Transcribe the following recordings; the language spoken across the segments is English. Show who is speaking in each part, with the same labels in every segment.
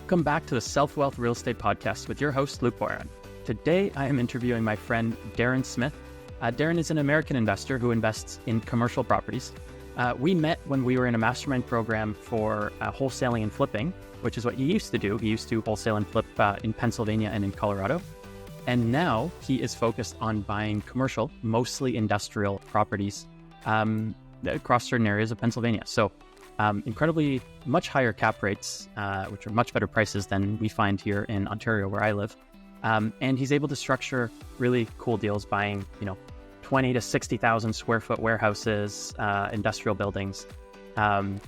Speaker 1: Welcome back to the Self-Wealth Real Estate Podcast with your host, Luke Boyan. Today, I am interviewing my friend, Darren Smith. Darren is an American investor who invests in commercial properties. We met when we were in a mastermind program for wholesaling and flipping, which is what he used to do. He used to wholesale and flip in Pennsylvania and in Colorado. And now he is focused on buying commercial, mostly industrial properties across certain areas of Pennsylvania. So incredibly much higher cap rates, which are much better prices than we find here in Ontario, where I live. And he's able to structure really cool deals, buying, 20 to 60,000 square foot warehouses, industrial buildings.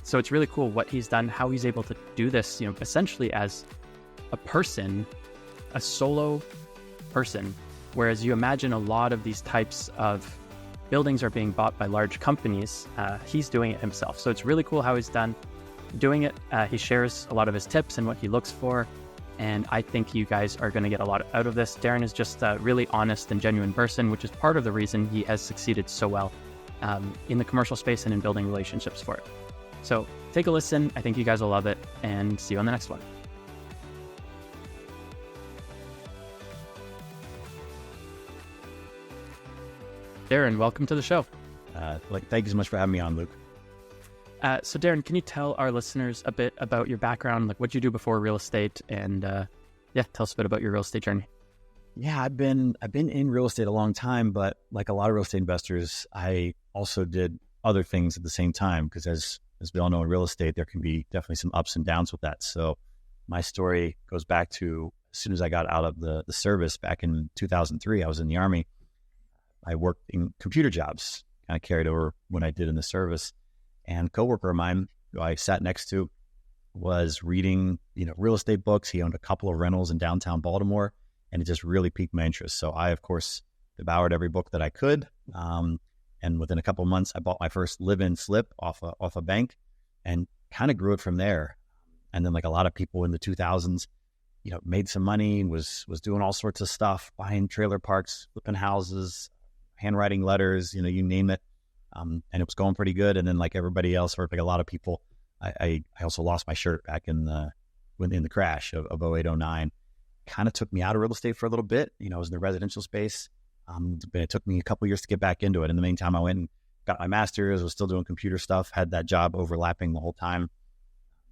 Speaker 1: So it's really cool what he's done, how he's able to do this, essentially as a person, a solo person. Whereas you imagine a lot of these types of buildings are being bought by large companies. He's doing it himself. So it's really cool how he's doing it. He shares a lot of his tips and what he looks for. And I think you guys are going to get a lot out of this. Darren is just a really honest and genuine person, which is part of the reason he has succeeded so well in the commercial space and in building relationships for it. So take a listen. I think you guys will love it, and see you on the next one. Darren, welcome to the show.
Speaker 2: Thank you so much for having me on, Luke.
Speaker 1: So Darren, can you tell our listeners a bit about your background, like what you do before real estate, and tell us a bit about your real estate journey.
Speaker 2: Yeah, I've been in real estate a long time, but like a lot of real estate investors, I also did other things at the same time, because as we all know, in real estate, there can be definitely some ups and downs with that. So my story goes back to as soon as I got out of the service back in 2003, I was in the Army. I worked in computer jobs, kind of carried over what I did in the service. And a coworker of mine who I sat next to was reading, real estate books. He owned a couple of rentals in downtown Baltimore, and it just really piqued my interest. So I, of course, devoured every book that I could. And within a couple of months, I bought my first live-in flip off a bank, and kind of grew it from there. And then, like a lot of people in the 2000s, made some money, was doing all sorts of stuff, buying trailer parks, flipping houses, handwriting letters, you name it. And it was going pretty good. And then, like everybody else, or like a lot of people, I also lost my shirt back in the crash of 08, 09. Kind of took me out of real estate for a little bit. I was in the residential space. But it took me a couple of years to get back into it. In the meantime, I went and got my master's, was still doing computer stuff, had that job overlapping the whole time.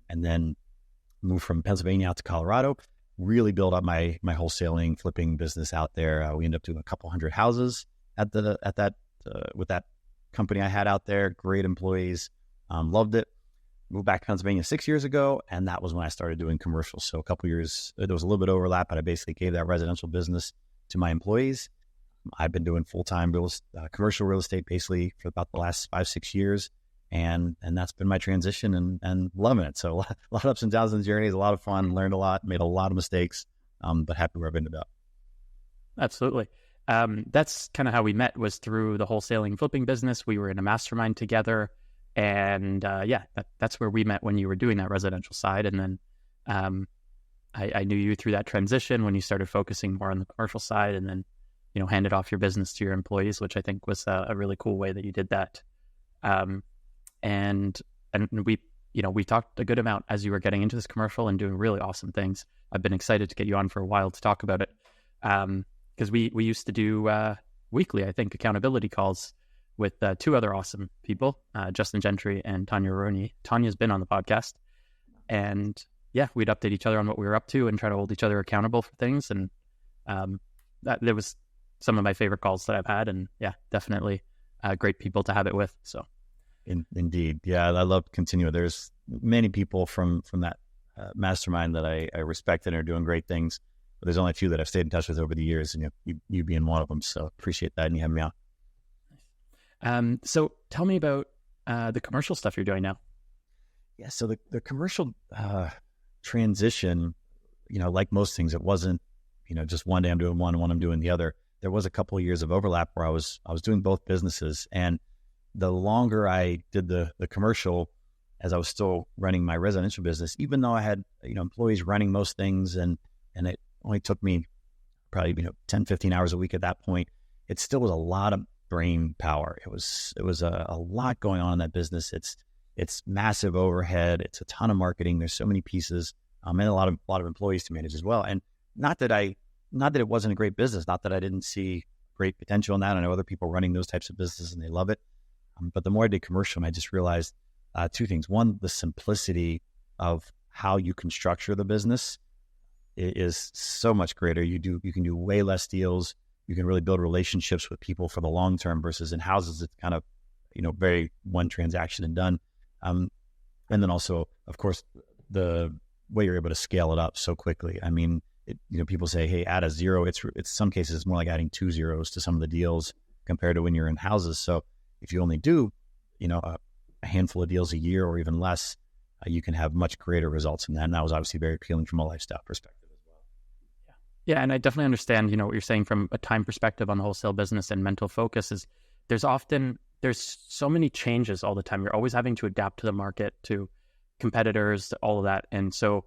Speaker 2: And then moved from Pennsylvania out to Colorado, really built up my wholesaling, flipping business out there. We ended up doing a couple hundred houses with that company I had out there. Great employees, loved it. Moved back to Pennsylvania 6 years ago, and that was when I started doing commercial. So a couple years, there was a little bit of overlap, but I basically gave that residential business to my employees. I've been doing full-time commercial real estate basically for about the last 5-6 years, and that's been my transition, and loving it. So a lot of ups and downs in the journey. It's a lot of fun, learned a lot, made a lot of mistakes, but happy where I've ended up.
Speaker 1: Absolutely. That's kind of how we met, was through the wholesaling flipping business. We were in a mastermind together, and that's where we met when you were doing that residential side. And then I knew you through that transition when you started focusing more on the commercial side, and then handed off your business to your employees, which I think was a really cool way that you did that. And we talked a good amount as you were getting into this commercial and doing really awesome things. I've been excited to get you on for a while to talk about it. Because we used to do weekly, I think, accountability calls with two other awesome people, Justin Gentry and Tanya Rooney. Tanya's been on the podcast. And we'd update each other on what we were up to and try to hold each other accountable for things. And there was some of my favorite calls that I've had. And definitely great people to have it with. So,
Speaker 2: Indeed. Yeah, I love continuing. There's many people from that mastermind that I respect and are doing great things. But there's only a few that I've stayed in touch with over the years, and you being one of them. So appreciate that, and you having me on.
Speaker 1: So tell me about the commercial stuff you're doing now.
Speaker 2: Yeah, so the commercial transition, like most things, it wasn't, just one day I'm doing one I'm doing the other. There was a couple of years of overlap where I was doing both businesses, and the longer I did the commercial, as I was still running my residential business, even though I had employees running most things, and it only took me probably 10, 15 hours a week at that point, it still was a lot of brain power. It was a lot going on in that business. It's massive overhead. It's a ton of marketing. There's so many pieces. and a lot of employees to manage as well. And not that it wasn't a great business, not that I didn't see great potential in that. I know other people running those types of businesses and they love it. But the more I did commercial, I just realized two things. One, the simplicity of how you can structure the business is so much greater. You can do way less deals. You can really build relationships with people for the long term versus in houses, it's kind of, very one transaction and done. And then also, of course, the way you're able to scale it up so quickly. I mean, people say, hey, add a zero. It's some cases, it's more like adding 2 zeros to some of the deals compared to when you're in houses. So if you only do, a handful of deals a year or even less, you can have much greater results in that. And that was obviously very appealing from a lifestyle perspective as well.
Speaker 1: Yeah, and I definitely understand, what you're saying from a time perspective on the wholesale business and mental focus is there's so many changes all the time. You're always having to adapt to the market, to competitors, to all of that. And so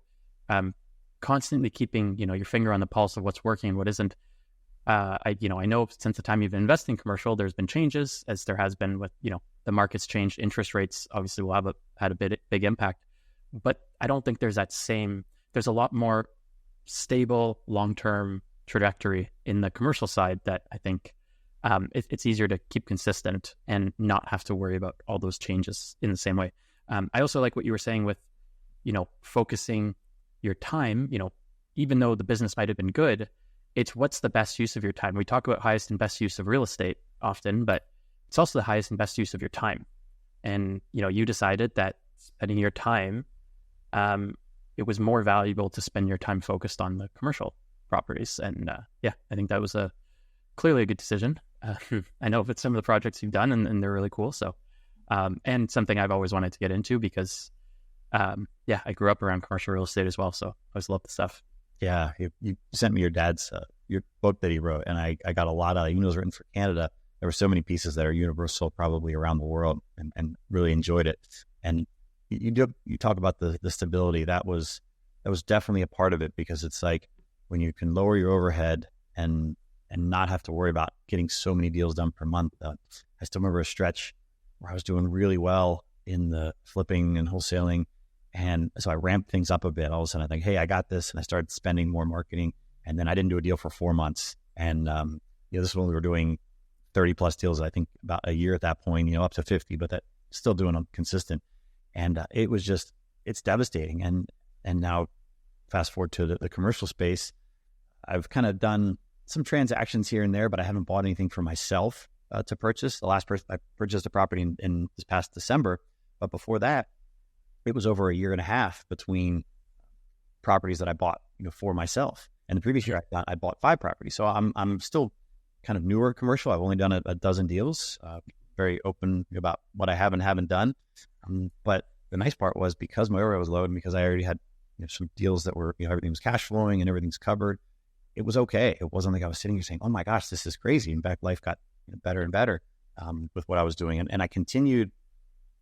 Speaker 1: constantly keeping, your finger on the pulse of what's working and what isn't. I know since the time you've been investing in commercial, there's been changes, as there has been with, the market's changed. Interest rates obviously will have had a big impact, but I don't think there's a lot more stable long-term trajectory in the commercial side that I think it's easier to keep consistent and not have to worry about all those changes in the same way. I also like what you were saying with, focusing your time, even though the business might have been good, it's what's the best use of your time. We talk about highest and best use of real estate often, but it's also the highest and best use of your time. And, you decided that spending your time, it was more valuable to spend your time focused on the commercial properties. And I think that was clearly a good decision. I know it's some of the projects you've done and they're really cool. So, and something I've always wanted to get into because, I grew up around commercial real estate as well. So I always loved the stuff.
Speaker 2: Yeah. You sent me your dad's, your book that he wrote, and I got a lot out of it. Even though it was written for Canada, there were so many pieces that are universal probably around the world, and really enjoyed it. And you talk about the stability. That was definitely a part of it, because it's like when you can lower your overhead and not have to worry about getting so many deals done per month. I still remember a stretch where I was doing really well in the flipping and wholesaling. And so I ramped things up a bit. All of a sudden I think, hey, I got this. And I started spending more marketing. And then I didn't do a deal for 4 months. And, this is when we were doing 30 plus deals, I think about a year at that point, up to 50, but that still doing them consistent. And it was just, it's devastating. And now fast forward to the commercial space, I've kind of done some transactions here and there, but I haven't bought anything for myself to purchase. The last person I purchased a property in this past December, but before that, it was over a year and a half between properties that I bought, for myself. And the previous year I bought 5 properties. So I'm still kind of newer commercial. I've only done a dozen deals, very open about what I have and haven't done. But the nice part was, because my overhead was low and because I already had some deals that were, everything was cash flowing and everything's covered, it was okay. It wasn't like I was sitting here saying, oh my gosh, this is crazy. In fact, life got better and better with what I was doing. And I continued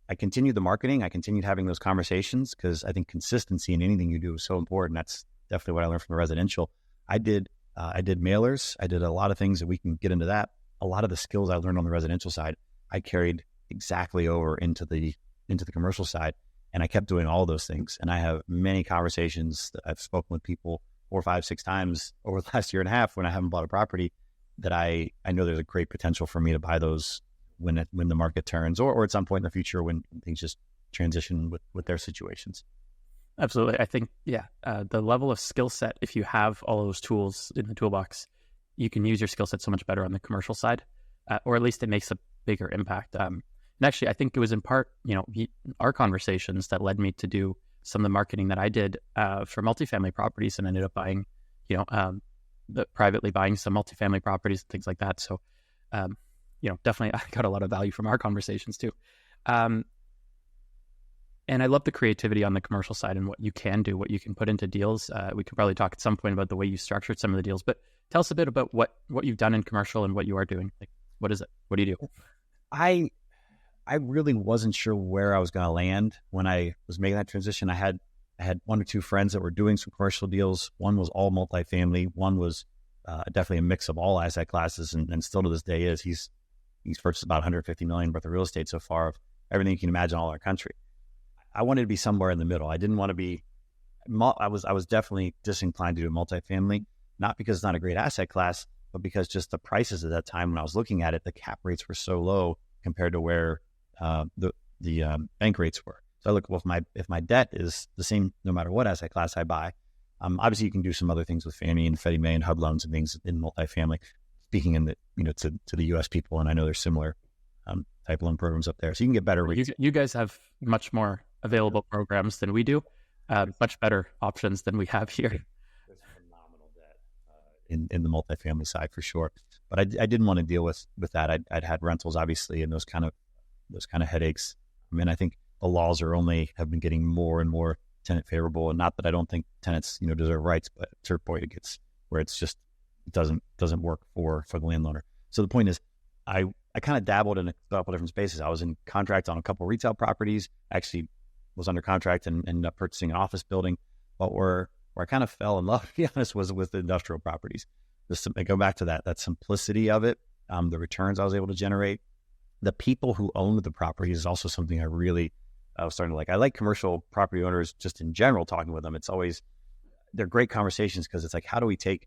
Speaker 2: the marketing. I continued having those conversations, because I think consistency in anything you do is so important. That's definitely what I learned from the residential. I did mailers. I did a lot of things that we can get into that. A lot of the skills I learned on the residential side, I carried exactly over into the commercial side. And I kept doing all those things. And I have many conversations that I've spoken with people 4, 5, 6 times over the last year and a half when I haven't bought a property, that I know there's a great potential for me to buy those when the market turns, or at some point in the future when things just transition with their situations.
Speaker 1: Absolutely. I think, the level of skill set, if you have all those tools in the toolbox, you can use your skill set so much better on the commercial side, or at least it makes a bigger impact. And actually, I think it was in part, our conversations that led me to do some of the marketing that I did for multifamily properties, and ended up buying, privately buying some multifamily properties and things like that. So, definitely I got a lot of value from our conversations too. And I love the creativity on the commercial side and what you can do, what you can put into deals. We could probably talk at some point about the way you structured some of the deals, but tell us a bit about what you've done in commercial and what you are doing. Like, what is it? What do you do?
Speaker 2: I really wasn't sure where I was going to land when I was making that transition. I had 1 or 2 friends that were doing some commercial deals. One was all multifamily. One was definitely a mix of all asset classes, and still to this day is. He's purchased about $150 million worth of real estate so far, of everything you can imagine all our country. I wanted to be somewhere in the middle. I didn't want to be I was definitely disinclined to do multifamily, not because it's not a great asset class, but because just the prices at that time when I was looking at it, the cap rates were so low compared to where the bank rates were. So I look, well, if my debt is the same no matter what asset class I buy, obviously you can do some other things with Fannie and Freddie Mae and HUD loans and things in multifamily. Speaking in the to the U.S. people, and I know there's similar type loan programs up there, so you can get better rates.
Speaker 1: You guys have much more available programs than we do, much better options than we have here.
Speaker 2: There's phenomenal debt in the multifamily side for sure, but I didn't want to deal with that. I'd had rentals obviously, and those kind of headaches. I mean, I think the laws have been getting more and more tenant favorable, and not that I don't think tenants deserve rights, but at a certain point it gets where it's just doesn't work for the landowner. So the point is, I kind of dabbled in a couple different spaces. I was in contract on a couple retail properties. Actually, was under contract and ended up purchasing an office building. But where I kind of fell in love, to be honest, was with the industrial properties. I go back to that simplicity of it, the returns I was able to generate. The people who owned the property is also something I was starting to like. I like commercial property owners just in general, talking with them. They're great conversations because it's like, how do we take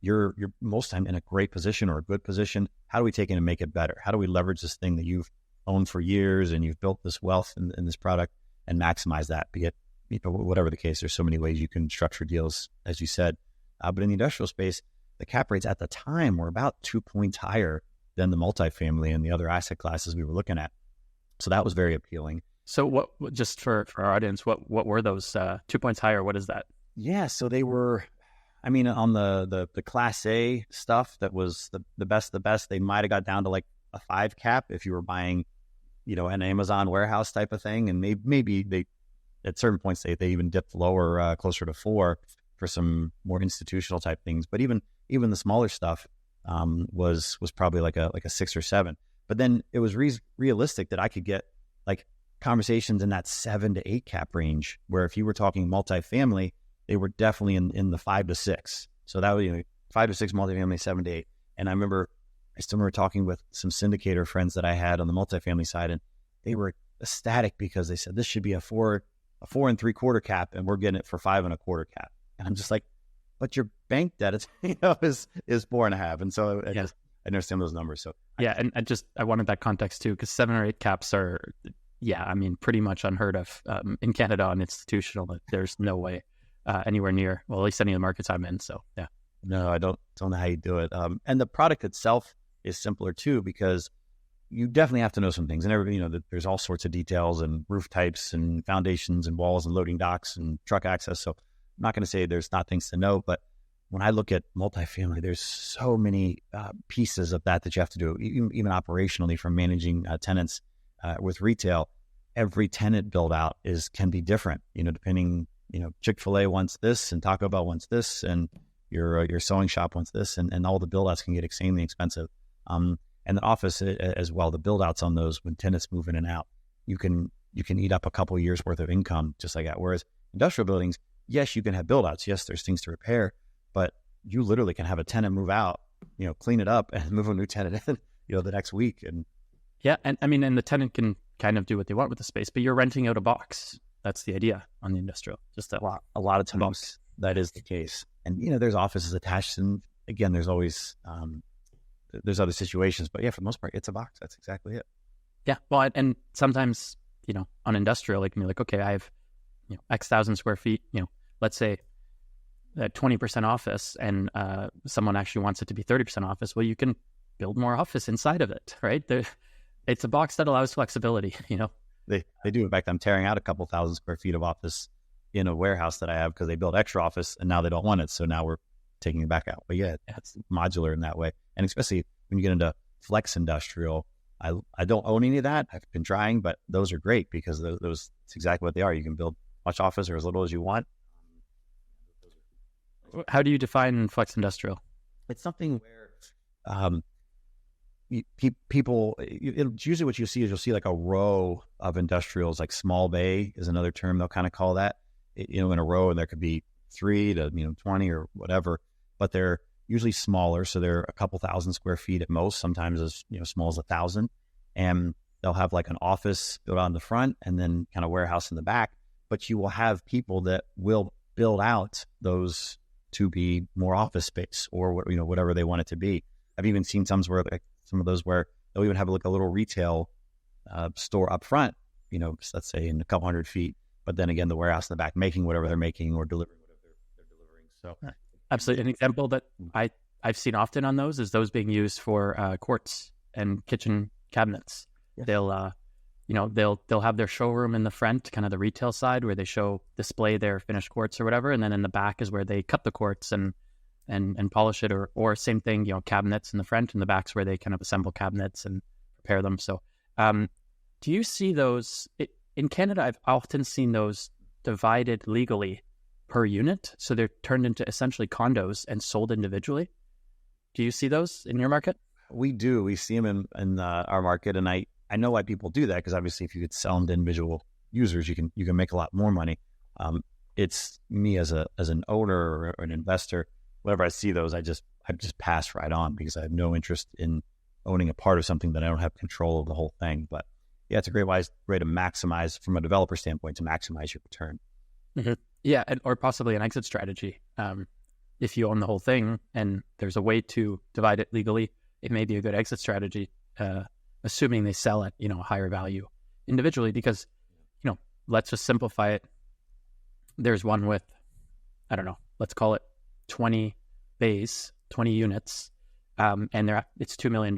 Speaker 2: you're most time in a great position or a good position? How do we take it and make it better? How do we leverage this thing that you've owned for years and you've built this wealth in this product and maximize that? Be it, whatever the case, there's so many ways you can structure deals, as you said. But in the industrial space, the cap rates at the time were about 2 points higher than the multifamily and the other asset classes we were looking at. So that was very appealing.
Speaker 1: So what, just for our audience, what were those 2 points higher? What is that?
Speaker 2: Yeah, so they were, I mean, on the Class A stuff that was the best, they might have got down to like a 5 cap if you were buying, an Amazon warehouse type of thing. And maybe they, at certain points, they even dipped lower, closer to 4 for some more institutional type things. But even the smaller stuff was probably like a 6 or 7. But then it was realistic that I could get like conversations in that 7 to 8 cap range, where if you were talking multifamily, they were definitely in the 5 to 6. So that was 5 to 6 multifamily, 7 to 8. And I still remember talking with some syndicator friends that I had on the multifamily side, and they were ecstatic because they said this should be a 4 3/4 cap, and we're getting it for 5 1/4 cap. And I'm just like, but your bank debt is 4.5. And so I understand those numbers. So
Speaker 1: and I wanted that context too, because 7 or 8 caps are, pretty much unheard of in Canada on institutional. There's no way anywhere near, well, at least any of the markets I'm in. So yeah.
Speaker 2: No, I don't know how you do it. And the product itself is simpler too, because you definitely have to know some things. And everybody, there's all sorts of details and roof types and foundations and walls and loading docks and truck access. So I'm not going to say there's not things to know, but when I look at multifamily, there's so many pieces of that you have to do, even operationally, from managing tenants. With retail, every tenant build out can be different, depending, Chick-fil-A wants this and Taco Bell wants this, and your sewing shop wants this, and all the build outs can get extremely expensive. And the office as well, the build outs on those, when tenants move in and out, you can eat up a couple of years worth of income just like that. Whereas industrial buildings, yes, you can have build outs. Yes, there's things to repair, but you literally can have a tenant move out, clean it up and move a new tenant in, the next week. And
Speaker 1: yeah. And I mean, and the tenant can kind of do what they want with the space, but you're renting out a box. That's the idea on the industrial. Just a
Speaker 2: lot of times box. That is the case. And, there's offices attached, and again, there's always, there's other situations, but yeah, for the most part, it's a box. That's exactly it.
Speaker 1: Yeah. Well, and sometimes, on industrial, it can be like, okay, I have, X thousand square feet, let's say 20% office, and someone actually wants it to be 30% office. Well, you can build more office inside of it, right? It's a box that allows flexibility,
Speaker 2: They do. In fact, I'm tearing out a couple thousand square feet of office in a warehouse that I have because they built extra office and now they don't want it. So now we're taking it back out. But yeah, it's modular in that way. And especially when you get into flex industrial, I don't own any of that. I've been trying, but those are great because those it's exactly what they are. You can build much office or as little as you want.
Speaker 1: How do you define flex industrial?
Speaker 2: It's something where people, usually what you see is you'll see like a row of industrials, like small bay is another term they'll kind of call that, in a row, and there could be 3 to 20 or whatever, but they're usually smaller. So they're a couple thousand square feet at most, sometimes as small as 1,000. And they'll have like an office built out in the front and then kind of warehouse in the back, but you will have people that will build out those to be more office space or whatever they want it to be. I've even seen some of those where they'll even have like a little retail store up front, let's say in a couple 100 feet, but then again, the warehouse in the back making whatever they're making or delivering whatever they're delivering. So
Speaker 1: absolutely. An example that I've seen often on those is those being used for quartz and kitchen cabinets. Yeah. They'll have their showroom in the front, kind of the retail side, where they display their finished quartz or whatever, and then in the back is where they cut the quartz and polish it, or same thing, cabinets in the front, and the back's where they kind of assemble cabinets and prepare them. So, do you see those in Canada? I've often seen those divided legally per unit, so they're turned into essentially condos and sold individually. Do you see those in your market?
Speaker 2: We do. We see them in our market, and I know why people do that, because obviously if you could sell them to individual users, you can make a lot more money. It's me as an owner or an investor, whenever I see those, I just pass right on, because I have no interest in owning a part of something that I don't have control of the whole thing. But yeah, it's a great way to maximize, from a developer standpoint, to maximize your return.
Speaker 1: Mm-hmm. Yeah, or possibly an exit strategy. If you own the whole thing and there's a way to divide it legally, it may be a good exit strategy, assuming they sell at a higher value individually. Because let's just simplify it. There's one with, I don't know, let's call it 20 bays, 20 units, and it's $2 million.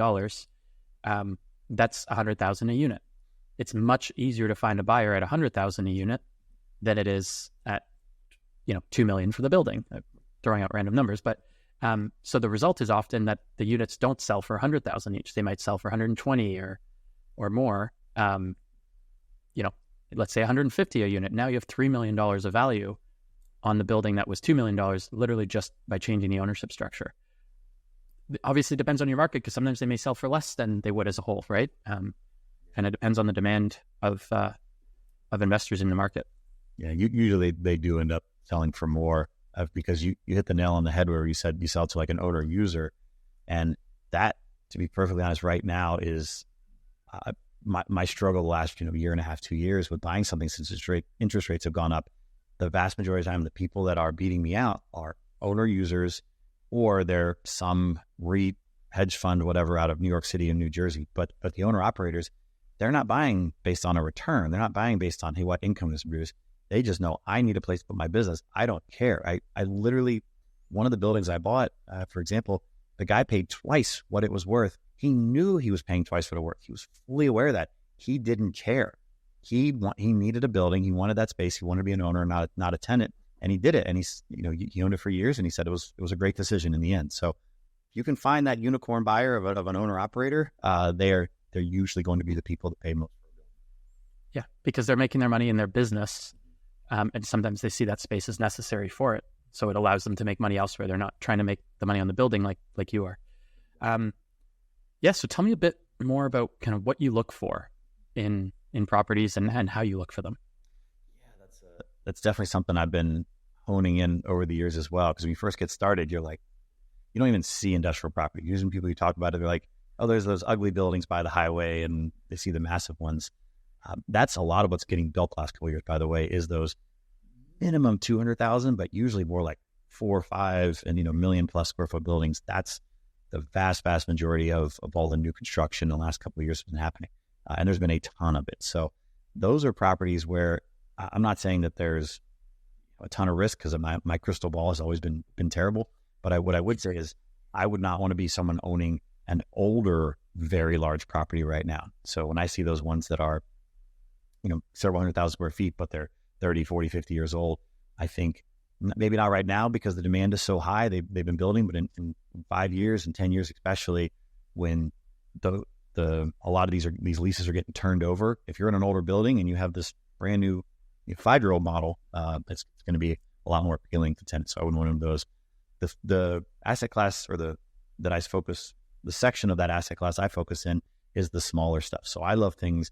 Speaker 1: That's $100,000 a unit. It's much easier to find a buyer at $100,000 a unit than it is at $2 million for the building. Throwing out random numbers, but so the result is often that the units don't sell for $100,000 each. They might sell for 120 or more. Let's say 150 a unit. Now you have $3 million of value on the building that was $2 million, literally just by changing the ownership structure. Obviously, it depends on your market, because sometimes they may sell for less than they would as a whole, right? And it depends on the demand of investors in the market.
Speaker 2: Yeah, usually they do end up selling for more. Because you hit the nail on the head where you said you sell to like an owner user, and that, to be perfectly honest, right now is my struggle the last year and a half, 2 years with buying something, since interest rates have gone up. The vast majority of the time, the people that are beating me out are owner users, or they're some REIT, hedge fund, whatever, out of New York City and New Jersey. But the owner operators, they're not buying based on a return. They're not buying based on, hey, what income is produced. They just know, I need a place to put my business. I don't care. I literally, one of the buildings I bought, for example, the guy paid twice what it was worth. He knew he was paying twice what it was worth. He was fully aware of that. He didn't care. He needed a building. He wanted that space. He wanted to be an owner, not a tenant. And he did it. And he owned it for years. And he said it was a great decision in the end. So you can find that unicorn buyer of an owner operator. They're usually going to be the people that pay most.
Speaker 1: Yeah, because they're making their money in their business. And sometimes they see that space is necessary for it. So it allows them to make money elsewhere. They're not trying to make the money on the building like you are. So tell me a bit more about kind of what you look for in properties and how you look for them.
Speaker 2: Yeah, that's definitely something I've been honing in over the years as well. Because when you first get started, you're like, you don't even see industrial property. Usually people you talk about it, they're like, oh, there's those ugly buildings by the highway, and they see the massive ones. That's a lot of what's getting built last couple of years, by the way, is those minimum 200,000, but usually more like 4 or 5 and, million plus square foot buildings. That's the vast majority of all the new construction in the last couple of years has been happening. And there's been a ton of it. So those are properties where I'm not saying that there's a ton of risk, because my crystal ball has always been terrible. But what I would say is I would not want to be someone owning an older, very large property right now. So when I see those ones that are, several 100,000 square feet, but they're 30, 40, 50 years old, I think maybe not right now because the demand is so high. They've been building, but in 5 years and 10 years, especially when a lot of these leases are getting turned over. If you're in an older building and you have this brand new 5-year-old model, it's going to be a lot more appealing to tenants. So I wouldn't want one of those. The asset class the section of that asset class I focus in is the smaller stuff. So I love things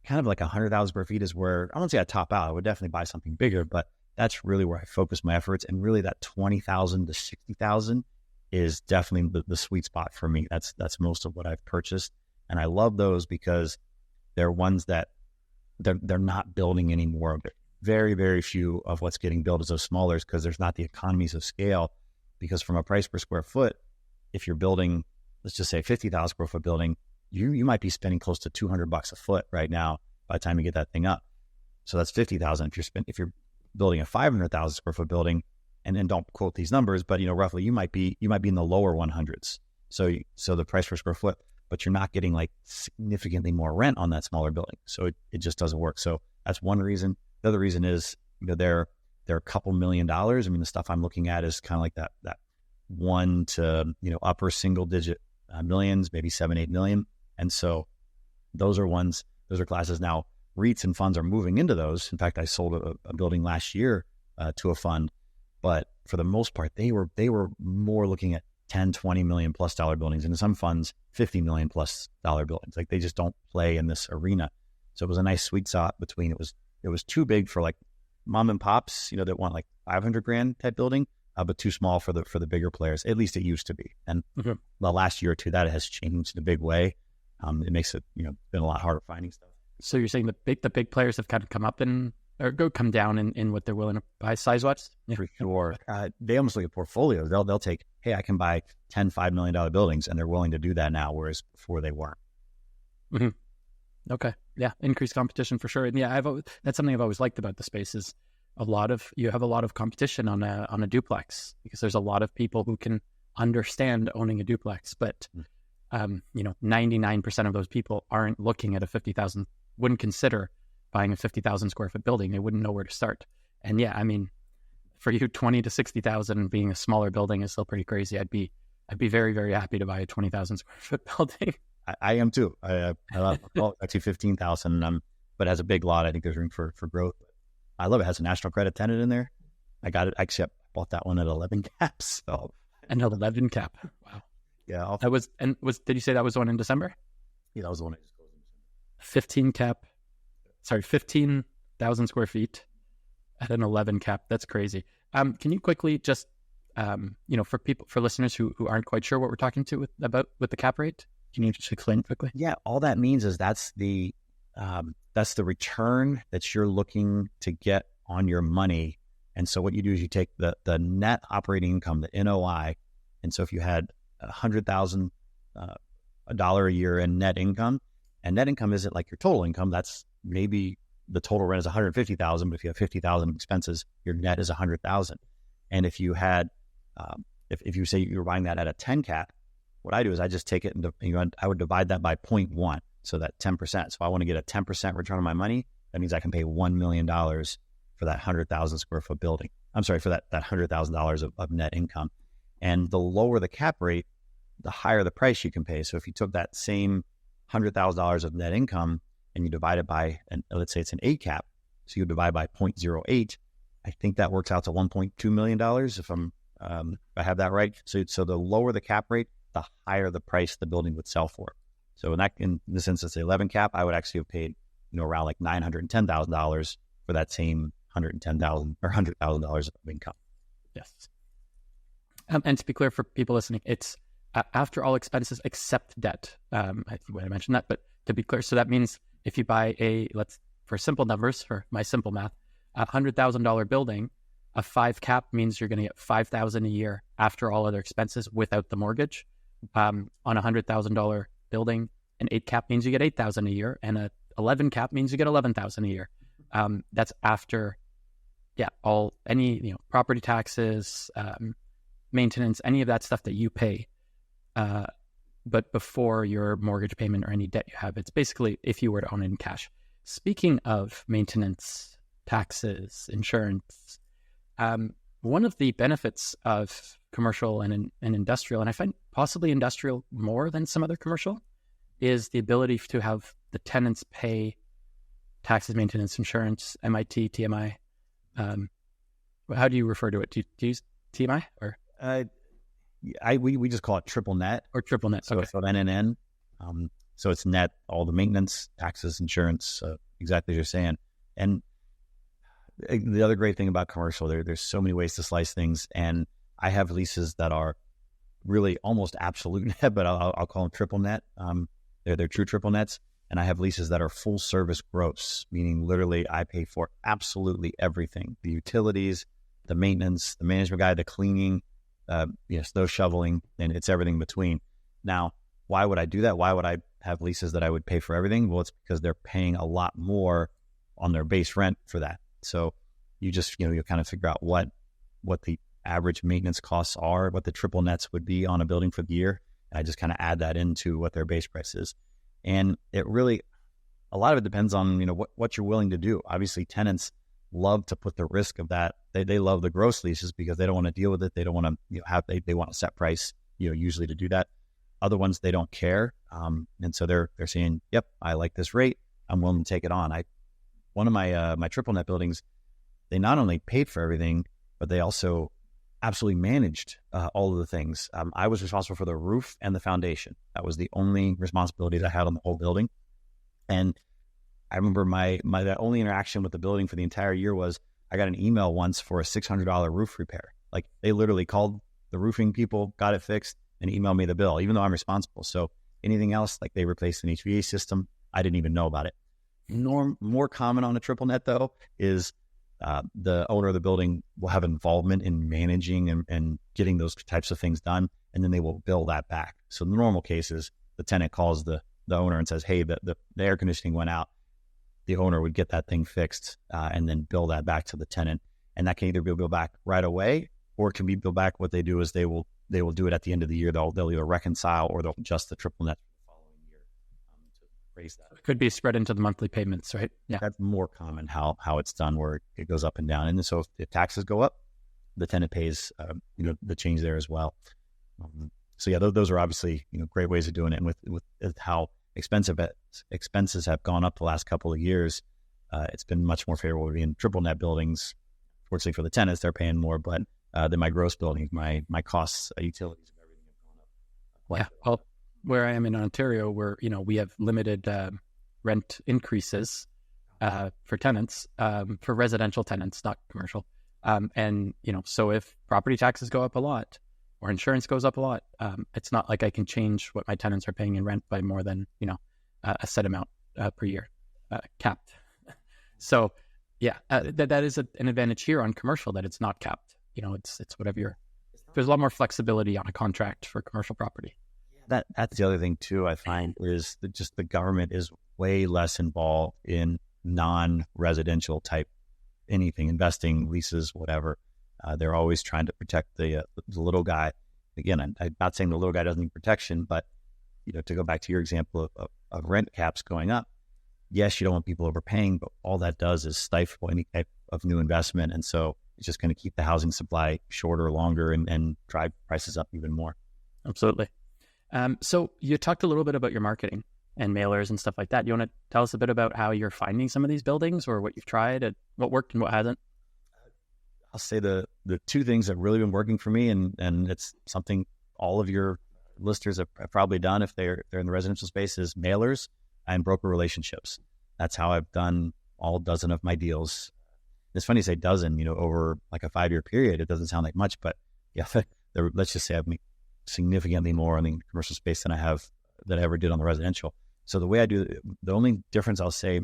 Speaker 2: kind of like 100,000 square feet is where, I won't say I top out. I would definitely buy something bigger, but that's really where I focus my efforts. And really that 20,000 to 60,000 is definitely the sweet spot for me. That's most of what I've purchased. And I love those because they're ones that they're not building anymore. very, very few of what's getting built is those smaller because there's not the economies of scale. Because from a price per square foot, if you're building, let's just say 50,000 square foot building, you might be spending close to $200 a foot right now by the time you get that thing up. So that's 50,000. If you're building a 500,000 square foot building, and then don't quote these numbers, but roughly you might be in the lower 100s. So the price per square foot, but you're not getting like significantly more rent on that smaller building. So it just doesn't work. So that's one reason. The other reason is they're a couple $1 million. I mean, the stuff I'm looking at is kind of like that 1 to upper single digit millions, maybe 7-8 million. And so those are classes. Now REITs and funds are moving into those. In fact, I sold a building last year to a fund, but for the most part, they were more looking at 10, 20 million plus dollar buildings, and in some funds, 50 million plus dollar buildings. Like they just don't play in this arena. So it was a nice sweet spot between, it was too big for like mom and pops, that want like 500 grand type building, but too small for the bigger players. At least it used to be. And the last year or two, that has changed in a big way. It makes it, been a lot harder finding stuff.
Speaker 1: So you're saying the big players have kind of come up or come down in what they're willing to buy size-wise? Yeah.
Speaker 2: For sure. They almost look at portfolios. They'll take, hey, I can buy 10, $5 million buildings, and they're willing to do that now, whereas before they weren't.
Speaker 1: Mm-hmm. Okay. Yeah. Increased competition for sure. And yeah, that's something I've always liked about the space is you have a lot of competition on a duplex because there's a lot of people who can understand owning a duplex, but 99% of those people aren't looking at wouldn't consider buying a 50,000 square foot building. They wouldn't know where to start. And yeah, I mean, for you, 20 to 60,000 being a smaller building is still pretty crazy. I'd be very, very happy to buy a 20,000 square foot building.
Speaker 2: I am too. I love actually 15,000, but it has a big lot. I think there's room for growth. I love it. It has a national credit tenant in there. I got it. Actually, I bought that one at 11 cap. So
Speaker 1: an 11 cap. Wow.
Speaker 2: Yeah.
Speaker 1: Did you say that was the one in December?
Speaker 2: Yeah, that was the one I just closed in December.
Speaker 1: 15,000 square feet at an 11 cap. That's crazy. Can you quickly just, for listeners who aren't quite sure what we're talking about with the cap rate, can you just explain quickly?
Speaker 2: Yeah, all that means is that's the return that you're looking to get on your money. And so what you do is you take the net operating income, the NOI. And so if you had $100,000 a year in net income, and net income isn't like your total income, that's maybe the total rent is 150,000, but if you have 50,000 expenses, your net is 100,000. And if you had, if you say you were buying that at a 10 cap, what I do is I just take it and I would divide that by 0.1. So that 10%. So if I want to get a 10% return on my money, that means I can pay $1 million for that 100,000 square foot building. I'm sorry, for that $100,000 of net income. And the lower the cap rate, the higher the price you can pay. So if you took that same $100,000 of net income and you divide it by, let's say it's an 8 cap, so you divide by 0.08, I think that works out to $1.2 million if I have that right. So the lower the cap rate, the higher the price the building would sell for. So in this instance, the 11 cap, I would actually have paid, around like $910,000 for that same $110,000 or $100,000 of income.
Speaker 1: Yes. And to be clear for people listening, it's after all expenses except debt. I mentioned that, but to be clear, so that means if you buy for simple numbers, for my simple math, a $100,000 building, a 5 cap means you're going to get $5,000 a year after all other expenses without the mortgage. On a $100,000 building, an 8 cap means you get $8,000 a year, and a 11 cap means you get $11,000 a year. That's after, any property taxes, maintenance, any of that stuff that you pay, but before your mortgage payment or any debt you have. It's basically if you were to own it in cash. Speaking of maintenance, taxes, insurance, one of the benefits of commercial and industrial, and I find possibly industrial more than some other commercial, is the ability to have the tenants pay taxes, maintenance, insurance, MIT, TMI. How do you refer to it? Do you use TMI or?
Speaker 2: We just call it triple net.
Speaker 1: Or triple net.
Speaker 2: So,
Speaker 1: okay.
Speaker 2: So NNN. So it's net, all the maintenance, taxes, insurance, exactly as you're saying. And the other great thing about commercial, there's so many ways to slice things. And I have leases that are really almost absolute net, but I'll call them triple net. They're true triple nets. And I have leases that are full service gross, meaning literally I pay for absolutely everything: the utilities, the maintenance, the management guy, the cleaning, snow shoveling, and it's everything in between. Now, why would I do that? Why would I have leases that I would pay for everything? Well, it's because they're paying a lot more on their base rent for that. So you just, you kind of figure out what the average maintenance costs are, what the triple nets would be on a building for the year. And I just kind of add that into what their base price is. And it really, a lot of it depends on, what you're willing to do. Obviously, tenants love to put the risk of that. They love the gross leases because they don't want to deal with it. They don't want to, they want a set price, usually to do that. Other ones, they don't care. And so they're saying, yep, I like this rate. I'm willing to take it on. One of my triple net buildings, they not only paid for everything, but they also absolutely managed all of the things. I was responsible for the roof and the foundation. That was the only responsibility that I had on the whole building. And I remember the only interaction with the building for the entire year was I got an email once for a $600 roof repair. Like, they literally called the roofing people, got it fixed, and emailed me the bill, even though I'm responsible. So anything else, like they replaced an HVAC system, I didn't even know about it. More common on a triple net, though, is the owner of the building will have involvement in managing and getting those types of things done, and then they will bill that back. So in the normal cases, the tenant calls the owner and says, hey, the air conditioning went out. The owner would get that thing fixed and then bill that back to the tenant. And that can either be billed back right away, or it can be billed back. What they do is they will do it at the end of the year. They'll either reconcile or they'll adjust the triple net for the following year to raise that.
Speaker 1: It could be spread into the monthly payments, right? Yeah.
Speaker 2: That's more common how it's done, where it goes up and down. And so if taxes go up, the tenant pays the change there as well. So yeah, those are obviously great ways of doing it. And with how expenses have gone up the last couple of years, it's been much more favorable to be in triple net buildings. Fortunately for the tenants, they're paying more, but than my gross buildings, my costs, utilities, and everything have gone up.
Speaker 1: Yeah. Well, where I am in Ontario, where we have limited rent increases for tenants, for residential tenants, not commercial. And so if property taxes go up a lot, or insurance goes up a lot, it's not like I can change what my tenants are paying in rent by more than a set amount per year, capped. So yeah, that is an advantage here on commercial, that it's not capped. It's whatever there's a lot more flexibility on a contract for commercial property.
Speaker 2: That's the other thing too, I find, is that just the government is way less involved in non-residential type anything, investing, leases, whatever. They're always trying to protect the little guy. Again, I'm not saying the little guy doesn't need protection, but to go back to your example of rent caps going up, yes, you don't want people overpaying, but all that does is stifle any type of new investment. And so it's just going to keep the housing supply shorter, longer, and drive prices up even more.
Speaker 1: Absolutely. So you talked a little bit about your marketing and mailers and stuff like that. You want to tell us a bit about how you're finding some of these buildings, or what you've tried, and what worked and what hasn't?
Speaker 2: I'll say the two things that really been working for me, and it's something all of your listeners have probably done if they're in the residential space, is mailers and broker relationships. That's how I've done all dozen of my deals. It's funny to say dozen, over like a 5-year period. It doesn't sound like much, but yeah, let's just say I've made significantly more in the commercial space than I ever did on the residential. So the way I do it, the only difference I'll say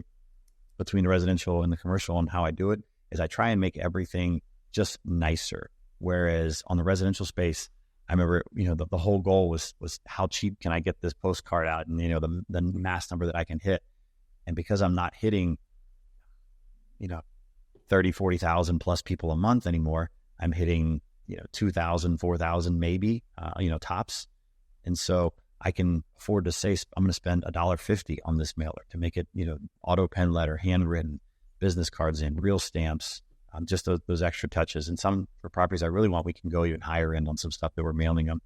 Speaker 2: between the residential and the commercial and how I do it is I try and make everything just nicer. Whereas on the residential space, I remember, the whole goal was how cheap can I get this postcard out, and the mass number that I can hit. And because I'm not hitting 30, 40,000 plus people a month anymore, I'm hitting 2,000, 4,000 maybe, tops. And so I can afford to say I'm going to spend $1.50 on this mailer to make it auto pen letter, handwritten, business cards in, real stamps, just those extra touches. And some for properties I really want, we can go even higher end on some stuff that we're mailing them,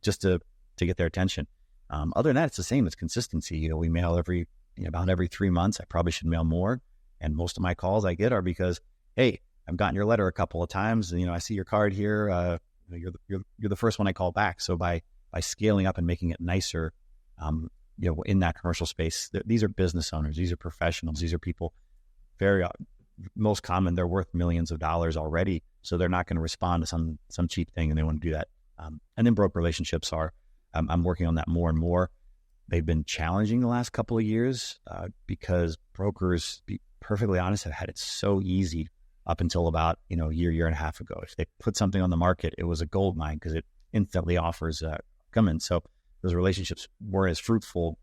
Speaker 2: just to get their attention. Other than that, it's the same. It's consistency. We mail about every 3 months. I probably should mail more. And most of my calls I get are because, hey, I've gotten your letter a couple of times, and I see your card here. You're the first one I call back. So by scaling up and making it nicer, in that commercial space, these are business owners, these are professionals, these are people very most common. They're worth millions of dollars already, so they're not going to respond to some cheap thing, and they want to do that. And then broker relationships are, I'm working on that more and more. They've been challenging the last couple of years because brokers, to be perfectly honest, have had it so easy up until about, year and a half ago. If they put something on the market, it was a gold mine because it instantly offers come in. So those relationships weren't as fruitful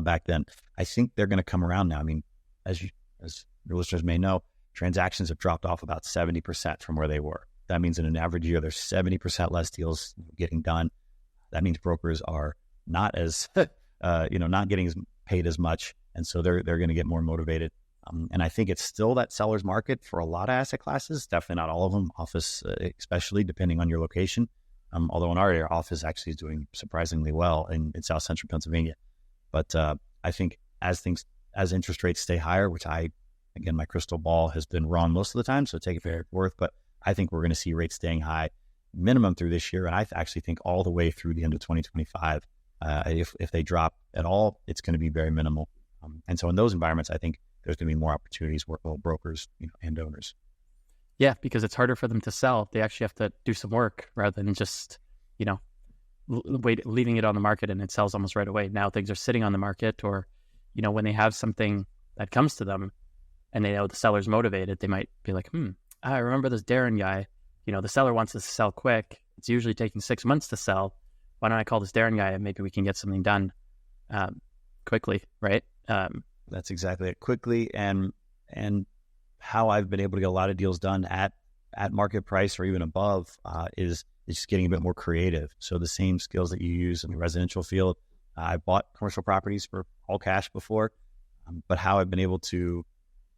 Speaker 2: back then. I think they're going to come around now. I mean, as your listeners may know, transactions have dropped off about 70% from where they were. That means in an average year, there's 70% less deals getting done. That means brokers are not as, not getting paid as much. And so they're going to get more motivated. And I think it's still that seller's market for a lot of asset classes, definitely not all of them, office especially, depending on your location. Although in our area, office actually is doing surprisingly well in South Central Pennsylvania. But I think as interest rates stay higher, which again, my crystal ball has been wrong most of the time, so take it for what it's worth, but I think we're going to see rates staying high minimum through this year. And I actually think all the way through the end of 2025, if they drop at all, it's going to be very minimal. And so in those environments, I think there's going to be more opportunities for both brokers and owners.
Speaker 1: Yeah, because it's harder for them to sell. They actually have to do some work rather than just, leaving it on the market and it sells almost right away. Now things are sitting on the market, or, when they have something that comes to them and they know the seller's motivated, they might be like, I remember this Darren guy, the seller wants us to sell quick. It's usually taking 6 months to sell. Why don't I call this Darren guy and maybe we can get something done quickly, right?
Speaker 2: That's exactly it. Quickly, and how I've been able to get a lot of deals done at market price or even above is just getting a bit more creative. So the same skills that you use in the residential field, I've bought commercial properties for all cash before, but how I've been able to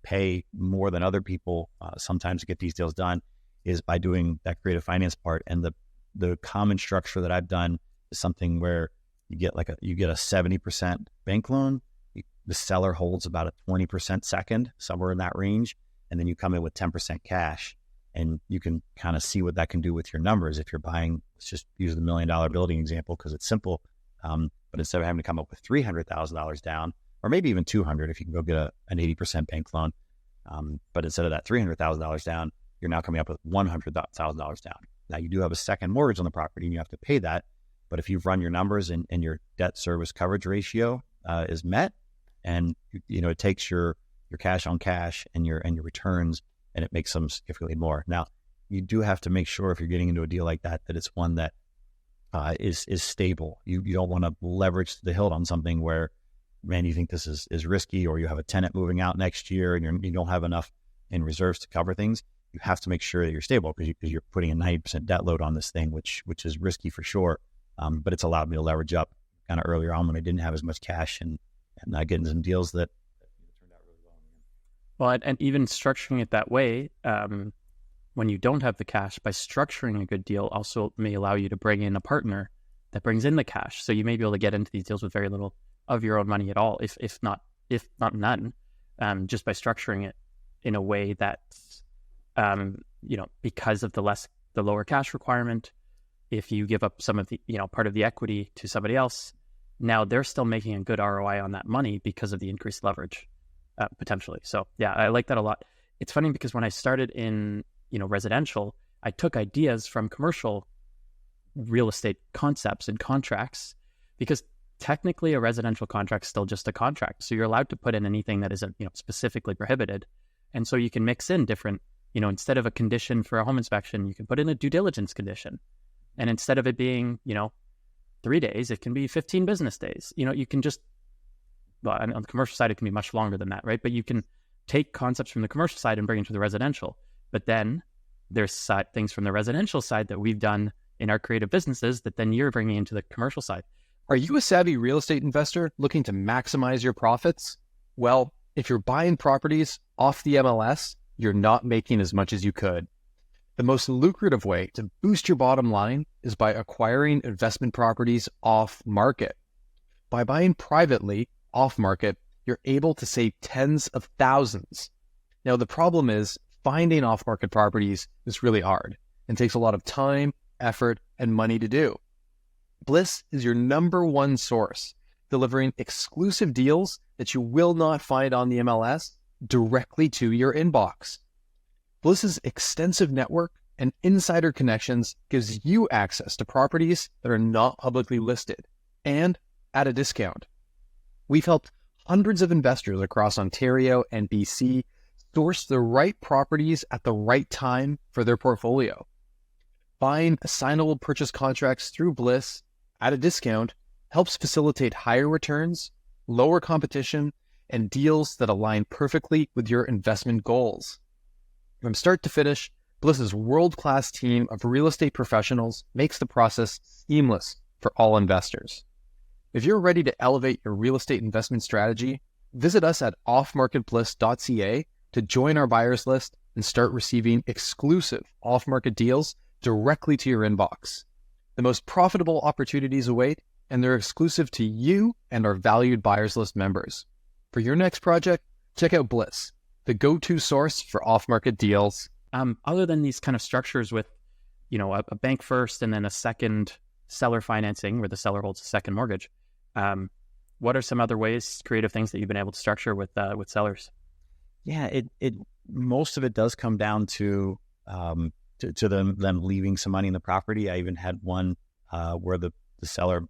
Speaker 2: pay more than other people sometimes to get these deals done is by doing that creative finance part. And the common structure that I've done is something where you get a 70% bank loan. The seller holds about a 20% second, somewhere in that range. And then you come in with 10% cash, and you can kind of see what that can do with your numbers. If you're buying, let's just use the $1 million building example because it's simple. But instead of having to come up with $300,000 down, or maybe even $200,000 if you can go get an 80% bank loan. But instead of that $300,000 down, you're now coming up with $100,000 down. Now you do have a second mortgage on the property and you have to pay that. But if you've run your numbers and your debt service coverage ratio is met, and it takes your cash on cash and your returns, and it makes them significantly more. Now, you do have to make sure if you're getting into a deal like that it's one that is stable. You don't want to leverage the hilt on something where, man, you think this is risky, or you have a tenant moving out next year and you don't have enough in reserves to cover things. You have to make sure that you're stable because you're putting a 90% debt load on this thing, which is risky for sure. But it's allowed me to leverage up kind of earlier on when I didn't have as much cash and getting some deals that turned out really well.
Speaker 1: Well, and even structuring it that way, when you don't have the cash, by structuring a good deal also may allow you to bring in a partner that brings in the cash. So you may be able to get into these deals with very little of your own money at all, if not none, just by structuring it in a way that, because of the lower cash requirement, if you give up some of the, part of the equity to somebody else, now they're still making a good ROI on that money because of the increased leverage, potentially. So yeah, I like that a lot. It's funny because when I started in, residential, I took ideas from commercial real estate concepts and contracts, because technically a residential contract is still just a contract. So you're allowed to put in anything that isn't, specifically prohibited. And so you can mix in different, instead of a condition for a home inspection, you can put in a due diligence condition. And instead of it being, 3 days, it can be 15 business days. You can just, well, on the commercial side, it can be much longer than that, right? But you can take concepts from the commercial side and bring it to the residential. But then there's things from the residential side that we've done in our creative businesses that then you're bringing into the commercial side.
Speaker 3: Are you a savvy real estate investor looking to maximize your profits? Well, if you're buying properties off the MLS, you're not making as much as you could. The most lucrative way to boost your bottom line is by acquiring investment properties off market. By buying privately off market, you're able to save tens of thousands. Now, the problem is finding off market properties is really hard and takes a lot of time, effort, and money to do. Bliss is your number one source, delivering exclusive deals that you will not find on the MLS directly to your inbox. Bliss's extensive network and insider connections gives you access to properties that are not publicly listed. And at a discount. We've helped hundreds of investors across Ontario and BC source the right properties at the right time for their portfolio. Buying assignable purchase contracts through Bliss at a discount helps facilitate higher returns, lower competition, and deals that align perfectly with your investment goals. From start to finish, Bliss's world-class team of real estate professionals makes the process seamless for all investors. If you're ready to elevate your real estate investment strategy, visit us at offmarketbliss.ca to join our buyers list and start receiving exclusive off-market deals directly to your inbox. The most profitable opportunities await, and they're exclusive to you and our valued buyers list members. For your next project, check out Bliss, the go-to source for off-market deals.
Speaker 1: Other than these kind of structures with, a bank first and then a second seller financing where the seller holds a second mortgage, what are some other ways, creative things that you've been able to structure with sellers?
Speaker 2: Yeah, it most of it does come down to them leaving some money in the property. I even had one where the seller